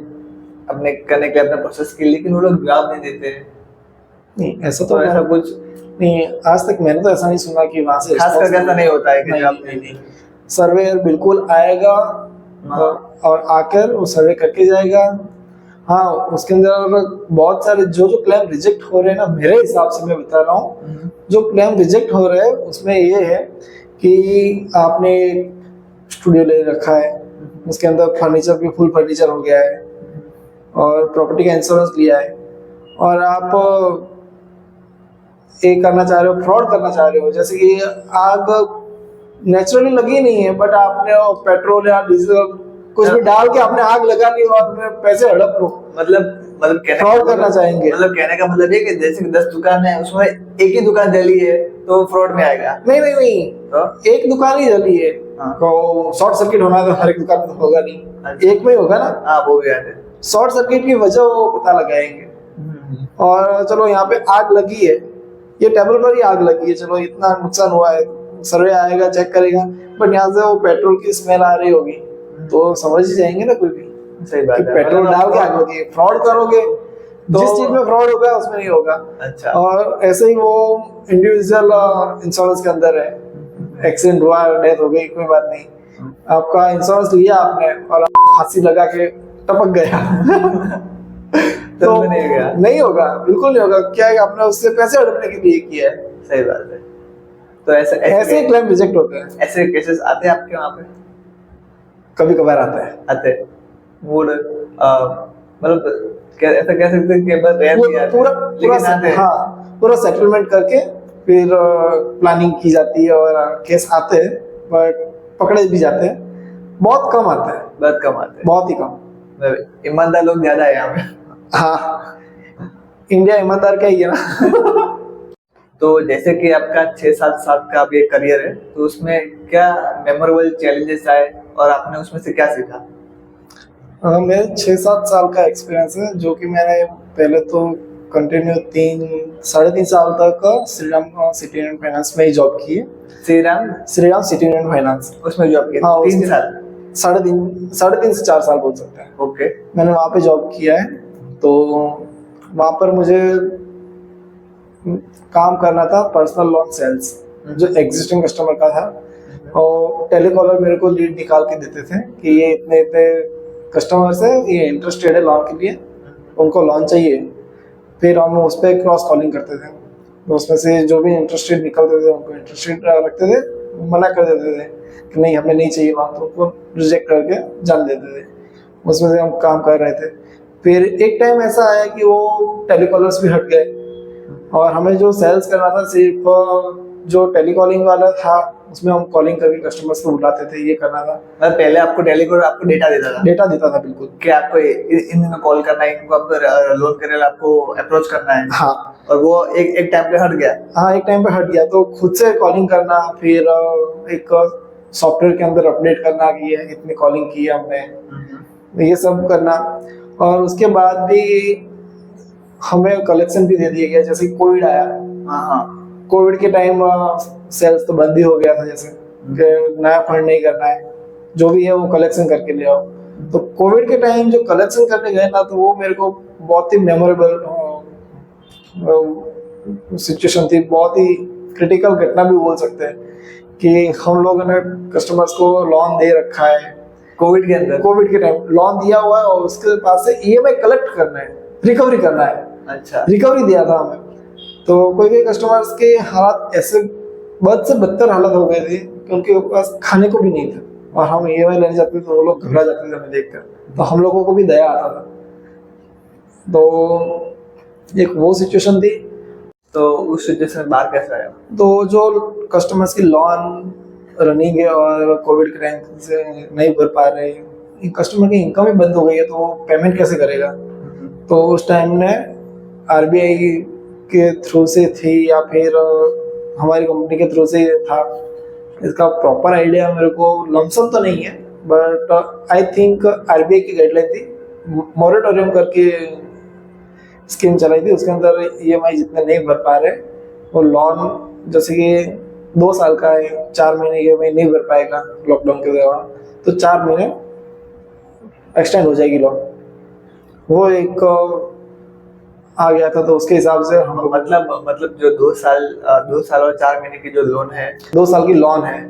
अपने करने के लिए अपने प्रोसेस की, लेकिन वो लोग जवाब नहीं देते। नहीं, ऐसा तो ऐसा कुछ नहीं, आज तक मैंने तो ऐसा नहीं सुना कि वहां से खास करके ऐसा नहीं होता है कि नहीं, सर्वेयर बिल्कुल आएगा और आकर वो सर्वे करके जाएगा। हाँ, उसके अंदर बहुत सारे जो जो क्लेम रिजेक्ट हो रहे हैं ना, मेरे हिसाब से मैं बता रहा हूँ, जो क्लेम रिजेक्ट हो रहे हैं उसमें ये है कि आपने स्टूडियो ले रखा है, उसके अंदर फर्नीचर भी फुल फर्नीचर हो गया है और प्रॉपर्टी का इंश्योरेंस लिया है, और आप ये करना चाह रहे हो, फ्रॉड करना चाह रहे हो, जैसे कि आग नेचुरली लगी नहीं है बट आपने पेट्रोल या डीजल कुछ भी डाल के आपने आग लगा ली और पैसे हड़प लो, मतलब फ्रॉड करना चाहेंगे। मतलब कहने का मतलब ये कि जैसे 10 दुकान है उसमें एक ही दुकान जली है तो फ्रॉड में आएगा। नहीं नहीं नहीं, तो एक दुकान ही जली है, हाँ। तो शॉर्ट सर्किट होना तो हर एक दुकान में तो होगा नहीं, अच्छा। एक में ही होगा ना। हाँ वो भी याद है। शॉर्ट सर्किट की वजह वो पता लगाएंगे। और चलो यहाँ पे आग लगी है, ये टेबल पर ही आग लगी है, चलो इतना नुकसान हुआ है, सर्वे आएगा चेक करेगा, बट यहाँ से वो पेट्रोल की स्मेल आ रही होगी तो समझ ही जाएंगे ना कोई भी, सही बात है। पेट्रोल डाल के आग लगी। फ्रॉड करोगे जिस चीज में फ्रॉड होगा उसमें नहीं होगा। अच्छा। और ऐसे ही वो इंडिविजुअल इंश्योरेंस के अंदर है, एक्सीडेंट हुआ, डेथ हो गई, कोई बात नहीं, आपका इंश्योरेंस लिया आपने और फांसी लगा के टपक गया तो नहीं होगा, बिल्कुल नहीं होगा। क्या है, आपने उससे पैसे हड़पने के लिए किया है। सही बात है। तो ऐसे ही क्लेम रिजेक्ट होते हैं। ऐसे केसेस आते हैं आपके वहाँ पे? कभी कभार आता है, आते वुड मतलब ऐसा कह सकते हैं कि बस रेयर नहीं आते, पूरा लेकिन आते हैं। हाँ, पूरा सेटलमेंट करके फिर प्लानिंग की जाती है और केस आते हैं, बट पकड़े भी जाते हैं। बहुत कम आते हैं, बहुत कम आते हैं, बहुत ही कम। ईमानदार लोग ज्यादा है यहाँ पे। हाँ, इंडिया ईमानदार का ही है ना। तो जैसे कि आपका 6-7 साल का अब ये करियर है, तो उसमें क्या मेमोरेबल चैलेंजेस आए और आपने उसमें से क्या सीखा? मेरे 6-7 साल का एक्सपीरियंस है, जो कि मैंने पहले तो कंटिन्यू 3-3.5 साल तक श्रीराम सिटी यूनियन फाइनेंस में ही जॉब की है। श्रीराम सिटी यूनियन फाइनेंस, उसमें जॉब की? हाँ, 3 साल, 3.5 से 4 साल बोल सकते हैं। ओके। मैंने वहाँ पे जॉब किया है, तो वहाँ पर मुझे काम करना था पर्सनल लोन सेल्स, जो एग्जिस्टिंग कस्टमर का था, और टेलीकॉलर मेरे को लीड निकाल के देते थे कि ये इतने इतने कस्टमर्स है, ये इंटरेस्टेड है लोन के लिए, उनको लोन चाहिए। फिर हम उस पर क्रॉस कॉलिंग करते थे, तो उसमें से जो भी इंटरेस्टेड निकलते थे उनको इंटरेस्टेड रखते थे, मना कर देते थे कि नहीं हमें नहीं चाहिए लोन, तो उनको रिजेक्ट करके जान देते थे। उसमें से हम काम कर रहे थे। फिर एक टाइम ऐसा आया कि वो टेलीकॉलर्स भी हट गए और हमें जो सेल्स करना था सिर्फ जो टेलीकॉलिंग वाला था उसमें हम कॉलिंग करके कस्टमर्स को बुलाते थे, ये करना था। मतलब पहले आपको टेलीकॉलर आपको डेटा देता था बिल्कुल, कि आपको इन दिनों कॉल करना है, इनको आपको लोन करने वाला आपको अप्रोच करना है। हाँ, और वो एक टाइम पे हट गया। हाँ, एक टाइम पे हट गया, तो खुद से कॉलिंग करना, फिर एक सॉफ्टवेयर के अंदर अपडेट करना कि ये इतनी कॉलिंग की है हमने, ये सब करना। और उसके बाद भी हमें कलेक्शन भी दे दिया गया, जैसे कोविड आया। हाँ, कोविड के टाइम सेल्स तो बंद ही हो गया था, जैसे कि नया फंड नहीं करना है, जो भी है वो कलेक्शन करके ले आओ। तो कोविड के टाइम जो कलेक्शन करने गए ना, तो वो मेरे को बहुत ही मेमोरेबल सिचुएशन थी, बहुत ही क्रिटिकल घटना भी बोल सकते हैं कि हम लोगों ने कस्टमर्स को लोन दे रखा है कोविड के अंदर, कोविड के टाइम लोन दिया हुआ है और उसके पास से ईएमआई कलेक्ट करना है, रिकवरी करना है। अच्छा, रिकवरी दिया था हमें, तो कोई कस्टमर्स के हालात ऐसे बद से बदतर हालत हो गए थे कि उनके पास खाने को भी नहीं था, और हम ईएमआई लेने जाते थे तो वो लोग घबरा जाते थे हमें देखकर, तो हम लोगों को भी दया आता था। तो एक वो सिचुएशन थी। तो उस सिचुएशन में बाहर कैसे आया? तो जो कस्टमर्स की लोन रनिंग है और कोविड के टाइम से नहीं भर पा रहे, कस्टमर की इनकम ही बंद हो गई है, तो पेमेंट कैसे करेगा? तो उस टाइम ने आरबीआई के थ्रू से थी या फिर हमारी कंपनी के थ्रू से था, इसका प्रॉपर आइडिया मेरे को लमसम तो नहीं है, बट आई थिंक आरबीआई की गाइडलाइन थी, मॉरेटोरियम करके स्कीम चलाई थी। उसके अंदर ईएमआई जितने नहीं भर पा रहे वो लोन, जैसे कि 2 साल का है, 4 महीने ईएमआई नहीं भर पाएगा लॉकडाउन के दौरान, तो 4 महीने एक्सटेंड हो जाएगी लोन। वो एक आ गया था, तो उसके हिसाब से हम मतलब जो 2 साल और 4 महीने की जो लोन है, 2 साल की लोन है,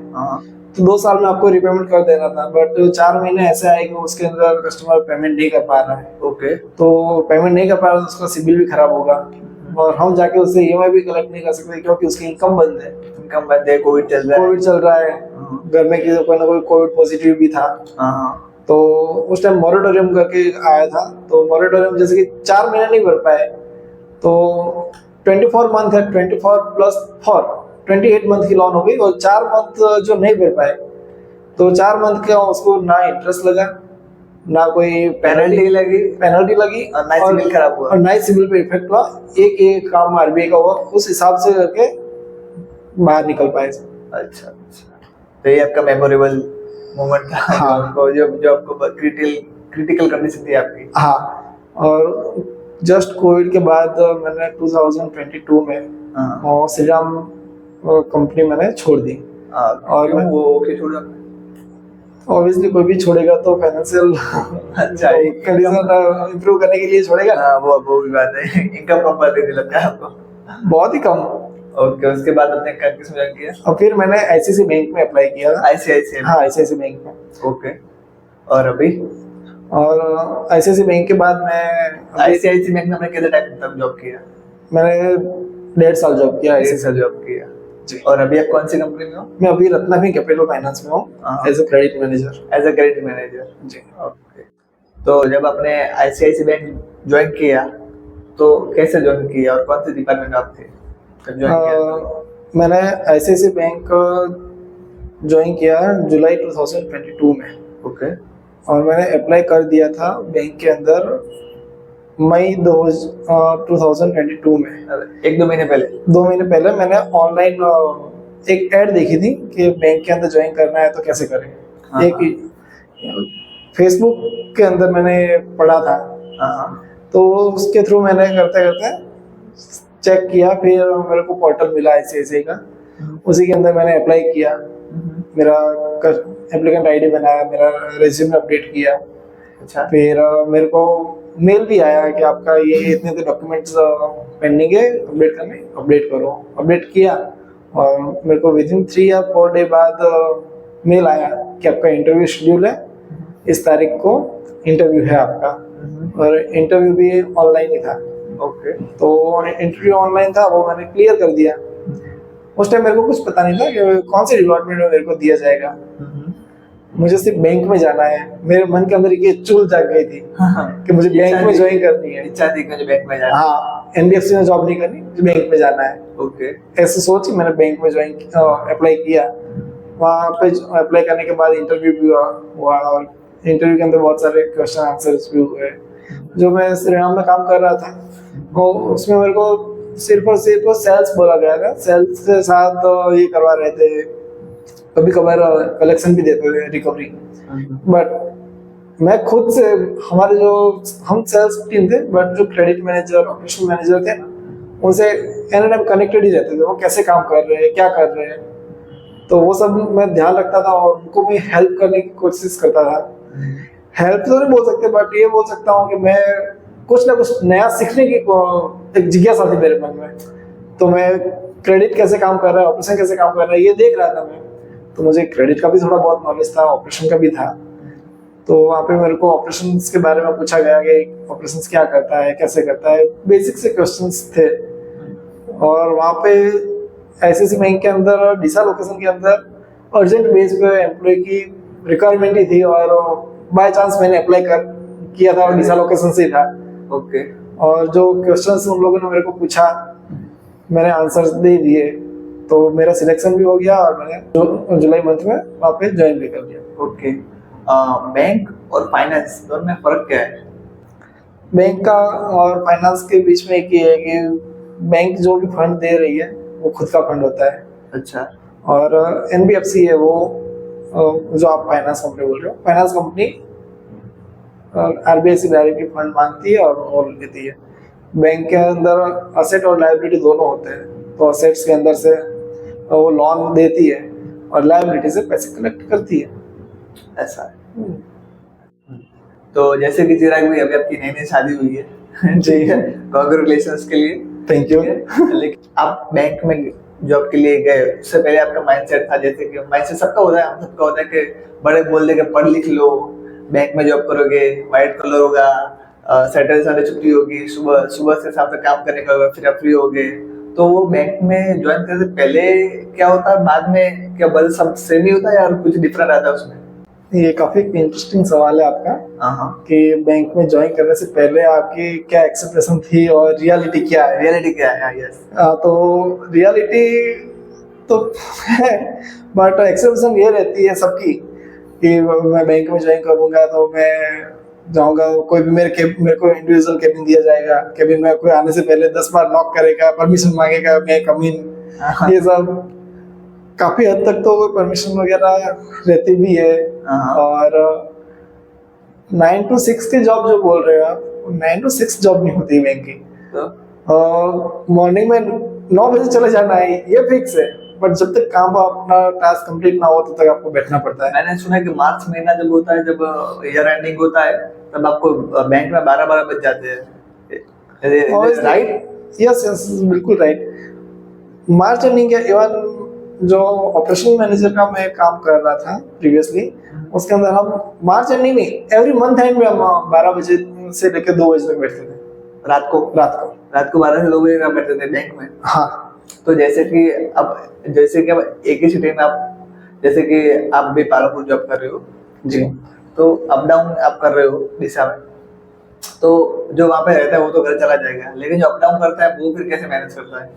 तो 2 साल में आपको रिपेमेंट कर देना था, बट 4 महीने ऐसे आए कि उसके अंदर कस्टमर पेमेंट नहीं कर पा रहा है। ओके। तो पेमेंट नहीं कर पा रहा है तो उसका सिबिल भी खराब होगा, और हम जाके उससे ईएमआई भी कलेक्ट नहीं कर सकते क्योंकि उसकी इनकम बंद है। इनकम बंद है, कोविड चल रहा है। कोविड चल रहा है, घर में किसी कोई ना कोई कोविड पॉजिटिव भी था। तो उस टाइम मॉरेटोरियम करके आया था, तो मॉरेटोरियम जैसे कि 4 महीने नहीं भर पाए, तो 24 मंथ है, 24 प्लस 4 28 मंथ की लोन हो गई, और 4 मंथ जो नहीं भर पाए, तो 4 मंथ का उसको ना इंटरेस्ट लगा, ना कोई पेनल्टी लगी और ना सिबिल खराब हुआ, और ना ही सिबिल पे इफेक्ट हुआ। एक काम आरबीआई का हुआ, उस हिसाब से करके बाहर निकल पाए। अच्छा अच्छा, तो ये आपका मेमोरेबल मोमेंट था। हाँ। आपको जो आपको क्रिटिकल कंडीशन थी आपकी। हाँ, और जस्ट कोविड के बाद मैंने 2022 में हाँ। श्री राम कंपनी मैंने छोड़ दी। और क्यों वो ओके छोड़ा? ऑब्वियसली कोई भी छोड़ेगा तो फाइनेंशियल अच्छा, कंडीशन इंप्रूव करने के लिए छोड़ेगा। वो भी बात है। इनकम कम कर देने लगता है आपको? बहुत ही कम। ओके, उसके बाद आपने किस में ज्वाइन किया? और फिर मैंने आईसीआईसी बैंक में अप्लाई किया। आईसीआईसी? हाँ, आईसीआईसी बैंक में। ओके। और अभी? और आईसीआईसी बैंक के बाद मैं आईसीआईसी बैंक में आपने कितने टाइम तक जॉब किया? मैंने 1.5 साल जॉब किया। 1.5 साल जॉब किया जी। और अभी आप कौन सी कंपनी में हो? मैं अभी रत्नाफी कैपिटल फाइनेंस में हूँ, एज अ क्रेडिट मैनेजर। जी। ओके। तो जब आपने आईसीआईसी बैंक ज्वाइन किया तो कैसे ज्वाइन किया और कौन से डिपार्टमेंट में आप थे जब ज्वाइन किया? मैंने आईसीआईसी बैंक ज्वाइन किया जुलाई 2022 में। ओके। और मैंने अप्लाई कर दिया था बैंक के अंदर मई 2022 में। 1-2 महीने पहले? 2 महीने पहले मैंने ऑनलाइन एक ऐड देखी थी कि बैंक के अंदर ज्वाइन करना है तो कैसे करें। हाँ। एक फेसबुक के अंदर मैंने पढ़ा था। हाँ। तो उसके थ्रू मैंने करते करते चेक किया, फिर मेरे को पोर्टल मिला आईसीआईसीआई का, उसी के अंदर मैंने अप्लाई किया, मेरा एप्लीकेंट आईडी बनाया, मेरा रेज्यूमे अपडेट किया। अच्छा। फिर मेरे को मेल भी आया कि आपका ये इतने डॉक्यूमेंट्स पेंडिंग है अपडेट करने, अपडेट करो। अपडेट किया और मेरे को विदिन 3 या 4 डे बाद मेल आया कि आपका इंटरव्यू शेड्यूल है, इस तारीख को इंटरव्यू है आपका। और इंटरव्यू भी ऑनलाइन ही था। ओके। तो इंटरव्यू ऑनलाइन था, वो मैंने क्लियर कर दिया। उस टाइम मेरे को कुछ पता नहीं था कि कौन से डिपार्टमेंट में मेरे को दिया जाएगा। मुझे सिर्फ बैंक में जाना है। मेरे मन के अंदर ये चुल जाग गई थी कि मुझे बैंक में ज्वाइन करनी है। इच्छा थी मुझे बैंक में जाना। हाँ, एनबीएफसी में जॉब नहीं करनी, मुझे बैंक में जाना है। ओके। ऐसे सोच के मैंने बैंक में ज्वाइन अप्लाई किया। वहाँ पे अप्लाई करने के बाद इंटरव्यू भी हुआ और इंटरव्यू के अंदर बहुत सारे क्वेश्चन आंसर्स भी हुए। जो मैं श्रीराम में काम कर रहा था वो उसमें मेरे को सिर्फ और सिर्फ सेल्स बोला गया था। सेल्स के साथ ये करवा रहे थे, कभी कभार कलेक्शन भी देते थे, रिकवरी। बट मैं खुद से, हमारे जो हम सेल्स टीम थे, बट जो क्रेडिट मैनेजर, ऑपरेशन मैनेजर थे, उनसे एनी टाइम कनेक्टेड ही रहते थे। वो कैसे काम कर रहे हैं, क्या कर रहे हैं, तो वो सब मैं ध्यान रखता था और उनको भी हेल्प करने की कोशिश करता था। हेल्प तो नहीं बोल सकते, बट ये बोल सकता हूँ कि मैं कुछ ना कुछ नया सीखने की एक जिज्ञासा थी मेरे मन में। तो मैं क्रेडिट कैसे काम कर रहा है, ऑपरेशन कैसे काम कर रहा है, ये देख रहा था मैं। तो मुझे क्रेडिट का भी थोड़ा बहुत नॉलेज था, ऑपरेशन का भी था। तो वहाँ पे मेरे को ऑपरेशंस के बारे में पूछा गया कि ऑपरेशंस क्या करता है, कैसे करता है, बेसिक से क्वेश्चंस थे। और वहाँ पे आईसीआईसी बैंक के अंदर डीसा लोकेशन के अंदर अर्जेंट बेस पे एम्प्लॉय की रिक्वायरमेंट ही थी, और बाय चांस मैंने अप्लाई किया था और डीसा लोकेशन से ही था। ओके। और जो क्वेश्चंस उन लोगों ने मेरे को पूछा, मैंने आंसर्स दे दिए, तो मेरा सिलेक्शन भी हो गया और मैंने जुलाई मंथ में वहाँ पे ज्वाइन भी कर लिया। ओके। बैंक और फाइनेंस दोनों में फर्क क्या है? बैंक का और फाइनेंस के बीच में एक ही है कि बैंक जो भी फंड दे रही है वो खुद का फंड होता है। अच्छा। और एनबीएफसी है वो जो आप फाइनेंस कंपनी बोल रहे हो, फाइनेंस कंपनी आरबीआई से डायरेक्टली फंड मांगती है और लेती है। बैंक के अंदर असेट और लायबिलिटी दोनों होते हैं। तो असेट्स के अंदर से वो लोन देती है और लायबिलिटी से पैसे कलेक्ट करती है। ऐसा है। तो जैसे कि चिराग भाई, अभी आपकी नई शादी हुई है। जी, कांग्रेचुलेशंस के लिए। Thank you. लेकिन आप बैंक में जॉब के लिए गए उससे पहले आपका माइंडसेट था, जैसे कि माइंडसेट सबका होता है, हम सबका होता है कि बड़े बोल दे के पढ़ लिख लो, बैंक में जॉब करोगे, व्हाइट कलर होगा, सैटरडे संडे छुट्टी होगी, सुबह सुबह से शाम तक काम करने का होगा, फिर आप फ्री होगे। तो वो बैंक में ज्वाइन करने से पहले क्या होता है, बाद में क्या बस सब सेम ही होता है या कुछ डिफरेंट आता है उसमें? ये काफी इंटरेस्टिंग सवाल है आपका हाँ, कि बैंक में ज्वाइन करने से पहले आपकी क्या एक्सपेक्टेशन थी और रियलिटी क्या है। रियलिटी क्या है? यस। तो रियलिटी तो है, बट एक्सपेक्टेशन ये रहती है सबकी कि मैं बैंक में ज्वाइन करूंगा तो मैं जाऊंगा, कोई भी मेरे को इंडिविजुअल केबिन दिया जाएगा, केबिन में कोई आने से पहले 10 बार नॉक करेगा, परमिशन मांगेगा, मैं कम इन, ये सब काफी हद तक तो परमिशन वगैरह रहती भी है। और 9 to 6 की जॉब जो बोल रहे हो आप, 9 to 6 जॉब नहीं होती बैंक की। मॉर्निंग में 9 बजे चले जाना है ये फिक्स है, बट जब तक काम अपना टास्क कंप्लीट ना हो तब तक आपको बैठना पड़ता है। मैंने सुना है कि मार्च महीना जब होता है, जब ईयर एंडिंग होता है, तब आपको बैंक में 12-12 बज जाते हैं, राइट? यस यस, बिल्कुल राइट। मार्च एंडिंग क्या, इवन जो ऑपरेशनल मैनेजर का मैं काम कर रहा था प्रीवियसली, उसके अंदर हम मार्च एंडिंग नहीं, एवरी मंथ एंड में हम 12 बजे से लेकर 2 बजे तक बैठते थे। रात को 12 से 2 बजे तक बैठते थे बैंक में। हाँ। तो जैसे कि अब एक ही सिटी में आप, जैसे कि आप भी पालमपुर जॉब कर रहे हो जी, तो अप डाउन आप कर रहे हो दिशा में, तो जो वहाँ पे रहता है वो तो घर चला जाएगा, लेकिन जो अप डाउन करता है वो फिर कैसे मैनेज करता है?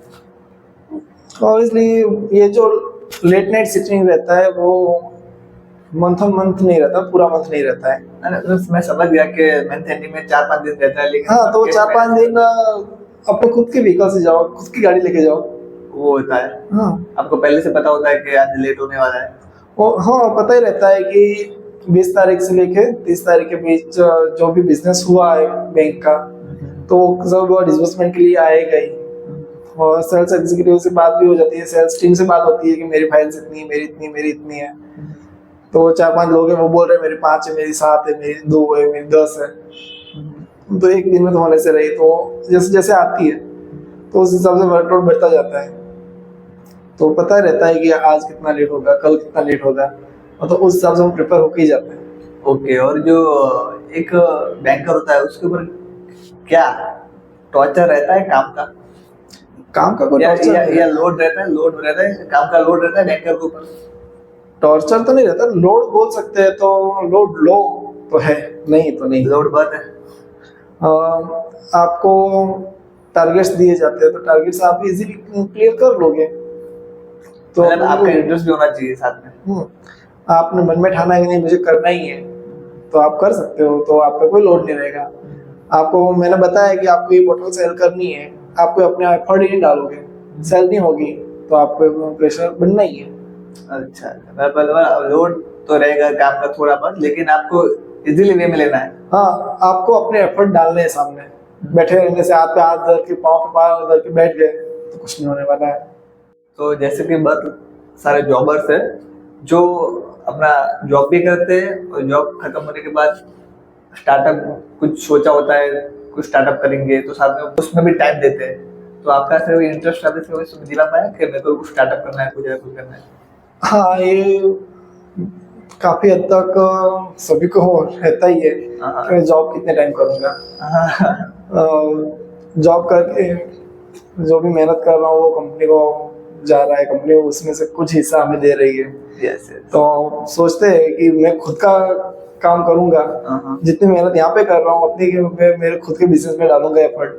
ऑब्वियसली ये जो लेट नाइट सिटिंग रहता है वो मंथ ऑन मंथ नहीं रहता, पूरा मंथ नहीं रहता है। मैं समझ गया कि मंथ एंडिंग में 4-5 दिन रहता है, लेकिन हाँ, तो 4-5 दिन अपने खुद के व्हीकल से जाओ, खुद की गाड़ी लेके जाओ, वो होता है। हाँ, आपको पहले से पता होता है कि आज लेट होने वाला है। हाँ, पता ही रहता है कि 20 तारीख से लेके 30 तारीख के बीच जो भी बिजनेस हुआ है बैंक का, तो सब डिस्बर्समेंट के लिए आएगा ही। और सेल्स एग्जीक्यूटिव से बात भी हो जाती है, सेल्स टीम से बात होती है कि मेरी फाइल्स इतनी, मेरी इतनी है। तो 4-5 लोग हैं, वो बोल रहे हैं मेरी 5 है, मेरी 7 है, मेरी 2 है, मेरी 10 है। तो एक दिन में तो होने से रही, तो जैसे जैसे आती है तो उस हिसाब से वर्कलोड बढ़ता जाता है। तो पता रहता है कि आज कितना लेट होगा, कल कितना लेट होगा, और तो उस हिसाब से हम प्रिपेयर होके ही जाते हैं। ओके। और जो एक बैंकर होता है उसके ऊपर क्या टॉर्चर रहता है काम का कोई या लोड रहता है काम का, लोड रहता है बैंकर के ऊपर? टॉर्चर तो नहीं रहता, लोड बोल सकते हैं, तो लोड लो तो है, नहीं तो नहीं। लोड बहुत है। आपको टारगेट्स दिए जाते हैं, तो टारगेट्स आप इजीली क्लियर कर लोगे, तो आपका इंटरेस्ट भी होना चाहिए साथ में। आपने मन में ठाना है कि नहीं मुझे करना ही है, तो आप कर सकते हो, तो आपका कोई लोड नहीं रहेगा। आपको मैंने बताया कि आपको ये बोतल सेल करनी है, आपको अपने एफर्ट ही नहीं डालोगे, सेल नहीं होगी, तो आपको प्रेशर बनना ही है। अच्छा, मतलब लोड तो रहेगा काम का थोड़ा बहुत, लेकिन आपको इजीली वे में लेना है। हाँ, आपको अपने एफर्ट डालने हैं सामने, बैठे रहने से हाथ पे हाथ धर के, पाँव पे पाँव धर के बैठ गए तो कुछ नहीं होने वाला है। तो जैसे कि बहुत सारे जॉबर्स है जो अपना जॉब भी करते हैं और जॉब खत्म होने के बाद स्टार्टअप कुछ सोचा होता है, कुछ स्टार्टअप करेंगे, तो साथ में उसमें भी टाइम देते हैं। तो आपका सिर्फ इंटरेस्ट आता है इसमें दिला पाया कि मेरे को कुछ स्टार्टअप करना है, कुछ करना है? हाँ, ये काफी हद तक सभी को रहता ही है कि मैं जॉब कितने टाइम करूंगा। जॉब करके जो भी मेहनत कर रहा हूँ वो कंपनी को जा रहा है, कंपनी उसमें से कुछ हिस्सा हमें दे रही है। yes. तो सोचते हैं कि मैं खुद का काम करूंगा, जितनी मेहनत यहाँ पे कर रहा हूँ अपनी मेरे खुद के बिजनेस में डालूंगा एफर्ट,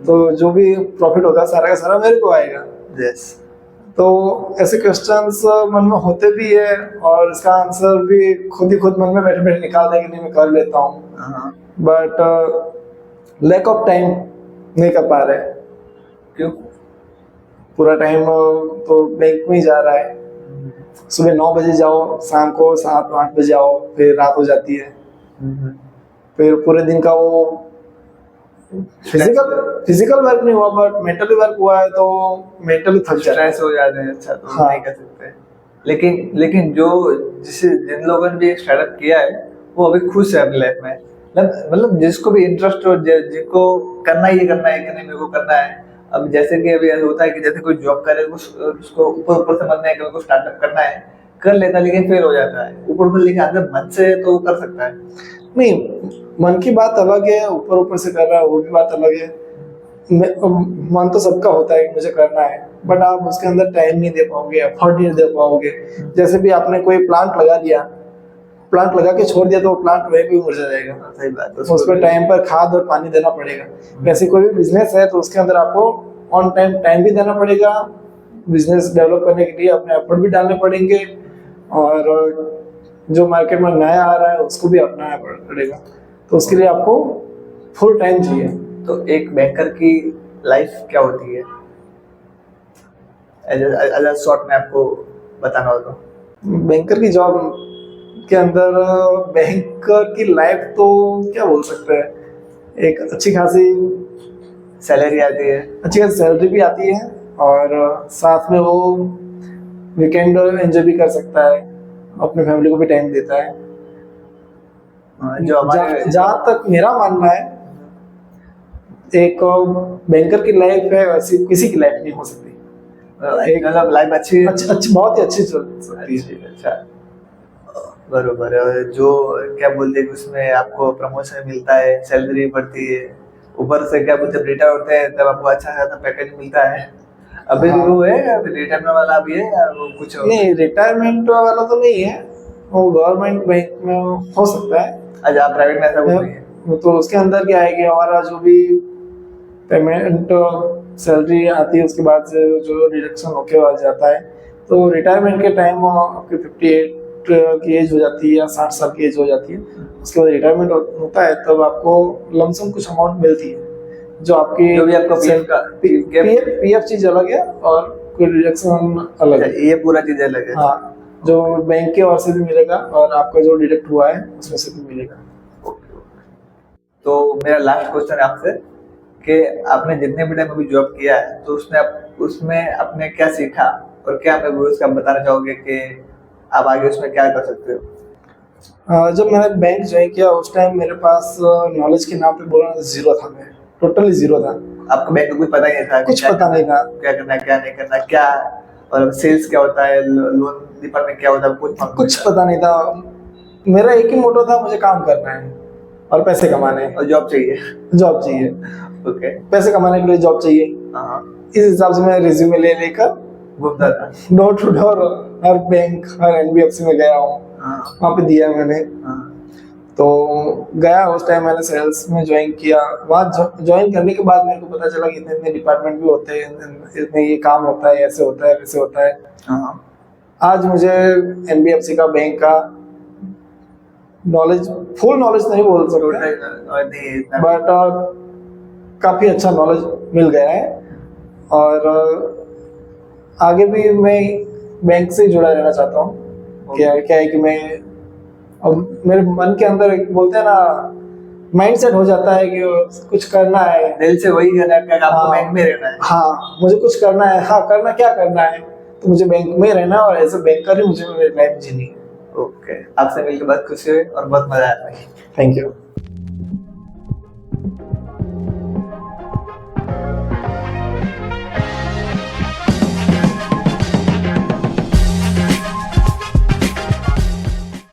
तो जो भी प्रॉफिट होगा सारा का सारा मेरे को आएगा। yes. तो ऐसे क्वेश्चंस मन में होते भी है, और इसका आंसर भी खुद ही खुद मन में बैठे बैठे निकाल दे कि नहीं मैं कर लेता हूँ, बट लैक ऑफ टाइम नहीं कर पा रहे। क्यों? पूरा टाइम तो बैंक में ही जा रहा है, सुबह 9 बजे जाओ, शाम को 7-8 बजे आओ, फिर रात हो जाती है, फिर पूरे दिन का वो फिजिकल वर्क नहीं हुआ बट मेंटली वर्क हुआ है, तो मेंटली थक जाता है, स्ट्रेस हो जाते हैं। अच्छा, तो हाँ। नहीं कर सकते। लेकिन जिन लोगों ने भी स्टार्टअप किया है वो अभी खुश है अपनी लाइफ में। मतलब जिसको भी इंटरेस्ट हो, जिसको करना ही करना है कि नहीं मेरे को करना है, अब जैसे कि अभी ऐसा होता है कि जैसे कोई जॉब करे उसको ऊपर ऊपर से मन में है कि उनको स्टार्टअप करना है, कर लेता है लेकिन फेल हो जाता है। ऊपर ऊपर लिखे आते मन से तो वो कर सकता है। नहीं, मन की बात अलग है, ऊपर ऊपर से कर रहा है वो भी बात अलग है। मन तो सबका होता है कि मुझे करना है, बट आप उसके अंदर टाइम नहीं दे पाओगे, एफर्ट नहीं दे पाओगे। जैसे भी आपने कोई प्लांट लगा दिया, प्लांट लगा के छोड़ दिया तो वो प्लांट वहीं पे मुरझा जाएगा। सही बात है, उस पर टाइम पर खाद और पानी देना पड़ेगा। वैसे कोई भी बिजनेस है तो उसके अंदर आपको ऑन टाइम भी देना पड़ेगा, बिजनेस डेवलप करने के लिए अपने एफर्ट भी डालने पड़ेंगे, और जो मार्केट में नया आ रहा है उसको भी अपनाना पड़ेगा। तो उसके लिए आपको फुल टाइम चाहिए। तो एक बैंकर की लाइफ क्या होती है, एज शॉर्ट में आपको बताना हो तो? बैंकर की जॉब के अंदर बैंकर की लाइफ तो क्या बोल सकते हैं, एक अच्छी खासी सैलरी आती है, अच्छी खासी सैलरी भी आती है, और साथ में वो वीकेंड एंजॉय भी कर सकता है, अपने फैमिली को भी टाइम देता है। जो हमारे जहाँ तक मेरा मानना है, एक बैंकर की लाइफ है वैसी किसी की लाइफ नहीं हो सकती। एक मतलब लाइफ अच्छी अच्छी बहुत ही अच्छी चल सकती है। अच्छा, बरोबर है। और जो क्या बोलते हैं कि उसमें आपको प्रमोशन मिलता है, सैलरी बढ़ती है, ऊपर से क्या बोलते हैं रिटायर होते हैं तब आपको अच्छा खासा पैकेज मिलता है। अभी हाँ। वो है रिटायरमेंट वाला भी है या वो कुछ और? नहीं, रिटायरमेंट वाला तो नहीं है, वो गवर्नमेंट बैंक में हो सकता है। अच्छा, प्राइवेट में ऐसा कुछ नहीं है? तो उसके अंदर क्या है कि हमारा जो भी पेमेंट सैलरी आती है उसके बाद से जो डिडक्शन होके आ जाता है, तो रिटायरमेंट के टाइम आपकी 58 की एज हो जाती है या 60 साल की एज हो जाती है, उसके बाद रिटायरमेंट होता है, तब आपको लमसम कुछ अमाउंट मिलती है, जो आपकी जो भी आपका पीएफ का पीएफ चीज अलग है और कोई डिडक्शन अलग है। ये पूरा चीज अलग है। हाँ, जो बैंक के ओर से भी मिलेगा और आपका जो डिडक्ट हुआ है उसमें से भी मिलेगा। तो मेरा लास्ट क्वेश्चन है आपसे कि आपने जितने भी टाइम अभी जॉब किया है तो उसमें आपने क्या सीखा और क्या मैं व्यूअर्स को आप बताना चाहोगे कि आप आगे उसमें क्या कर सकते हो? जब मैंने बैंक ज्वाइन किया उस टाइम मेरे पास नॉलेज के नाम पे बोलना जीरो था, मैं टोटली जीरो था। आपको बैंक का कुछ पता ही नहीं था? कुछ पता नहीं था, क्या करना है क्या नहीं करना, क्या और सेल्स क्या होता है, लोन डिपार्टमेंट क्या होता है, कुछ पता नहीं था। मेरा एक ही मोटो था, मुझे काम करना है और पैसे कमाने हैं और जॉब चाहिए। जॉब चाहिए, ओके, पैसे कमाने के लिए जॉब चाहिए। इस हिसाब से मैं रिज्यूमे ले लेकर घूमता था, डोर टू डोर हर बैंक हर एनबीएफसी में गया हूँ, वहाँ पे दिया मैंने। तो गया, उस टाइम मैंने सेल्स में ज्वाइन किया। वहाँ ज्वाइन करने के बाद मेरे को पता चला कि इतने इतने डिपार्टमेंट भी होते हैं, इतने ये काम होता है, ऐसे होता है वैसे होता है। आज मुझे एनबीएफसी का बैंक का नॉलेज, फुल नॉलेज नहीं बोल सकते, बट काफ़ी अच्छा नॉलेज मिल गया है। और आगे भी मैं बैंक से जुड़ा रहना चाहता हूँ। क्या है कि मैं अब मेरे मन के अंदर एक बोलते हैं ना, माइंडसेट हो जाता है कि कुछ करना है, दिल से वही करना है, आपको बैंक में रहना है। हाँ, मुझे कुछ करना है। हाँ, करना क्या करना है, तो मुझे बैंक में रहना है और एज अ बैंकर ही मुझे मेरी लाइफ जीनी है। ओके, आपसे मिलकर बहुत खुशी हुई और बहुत मजा आया। Thank you.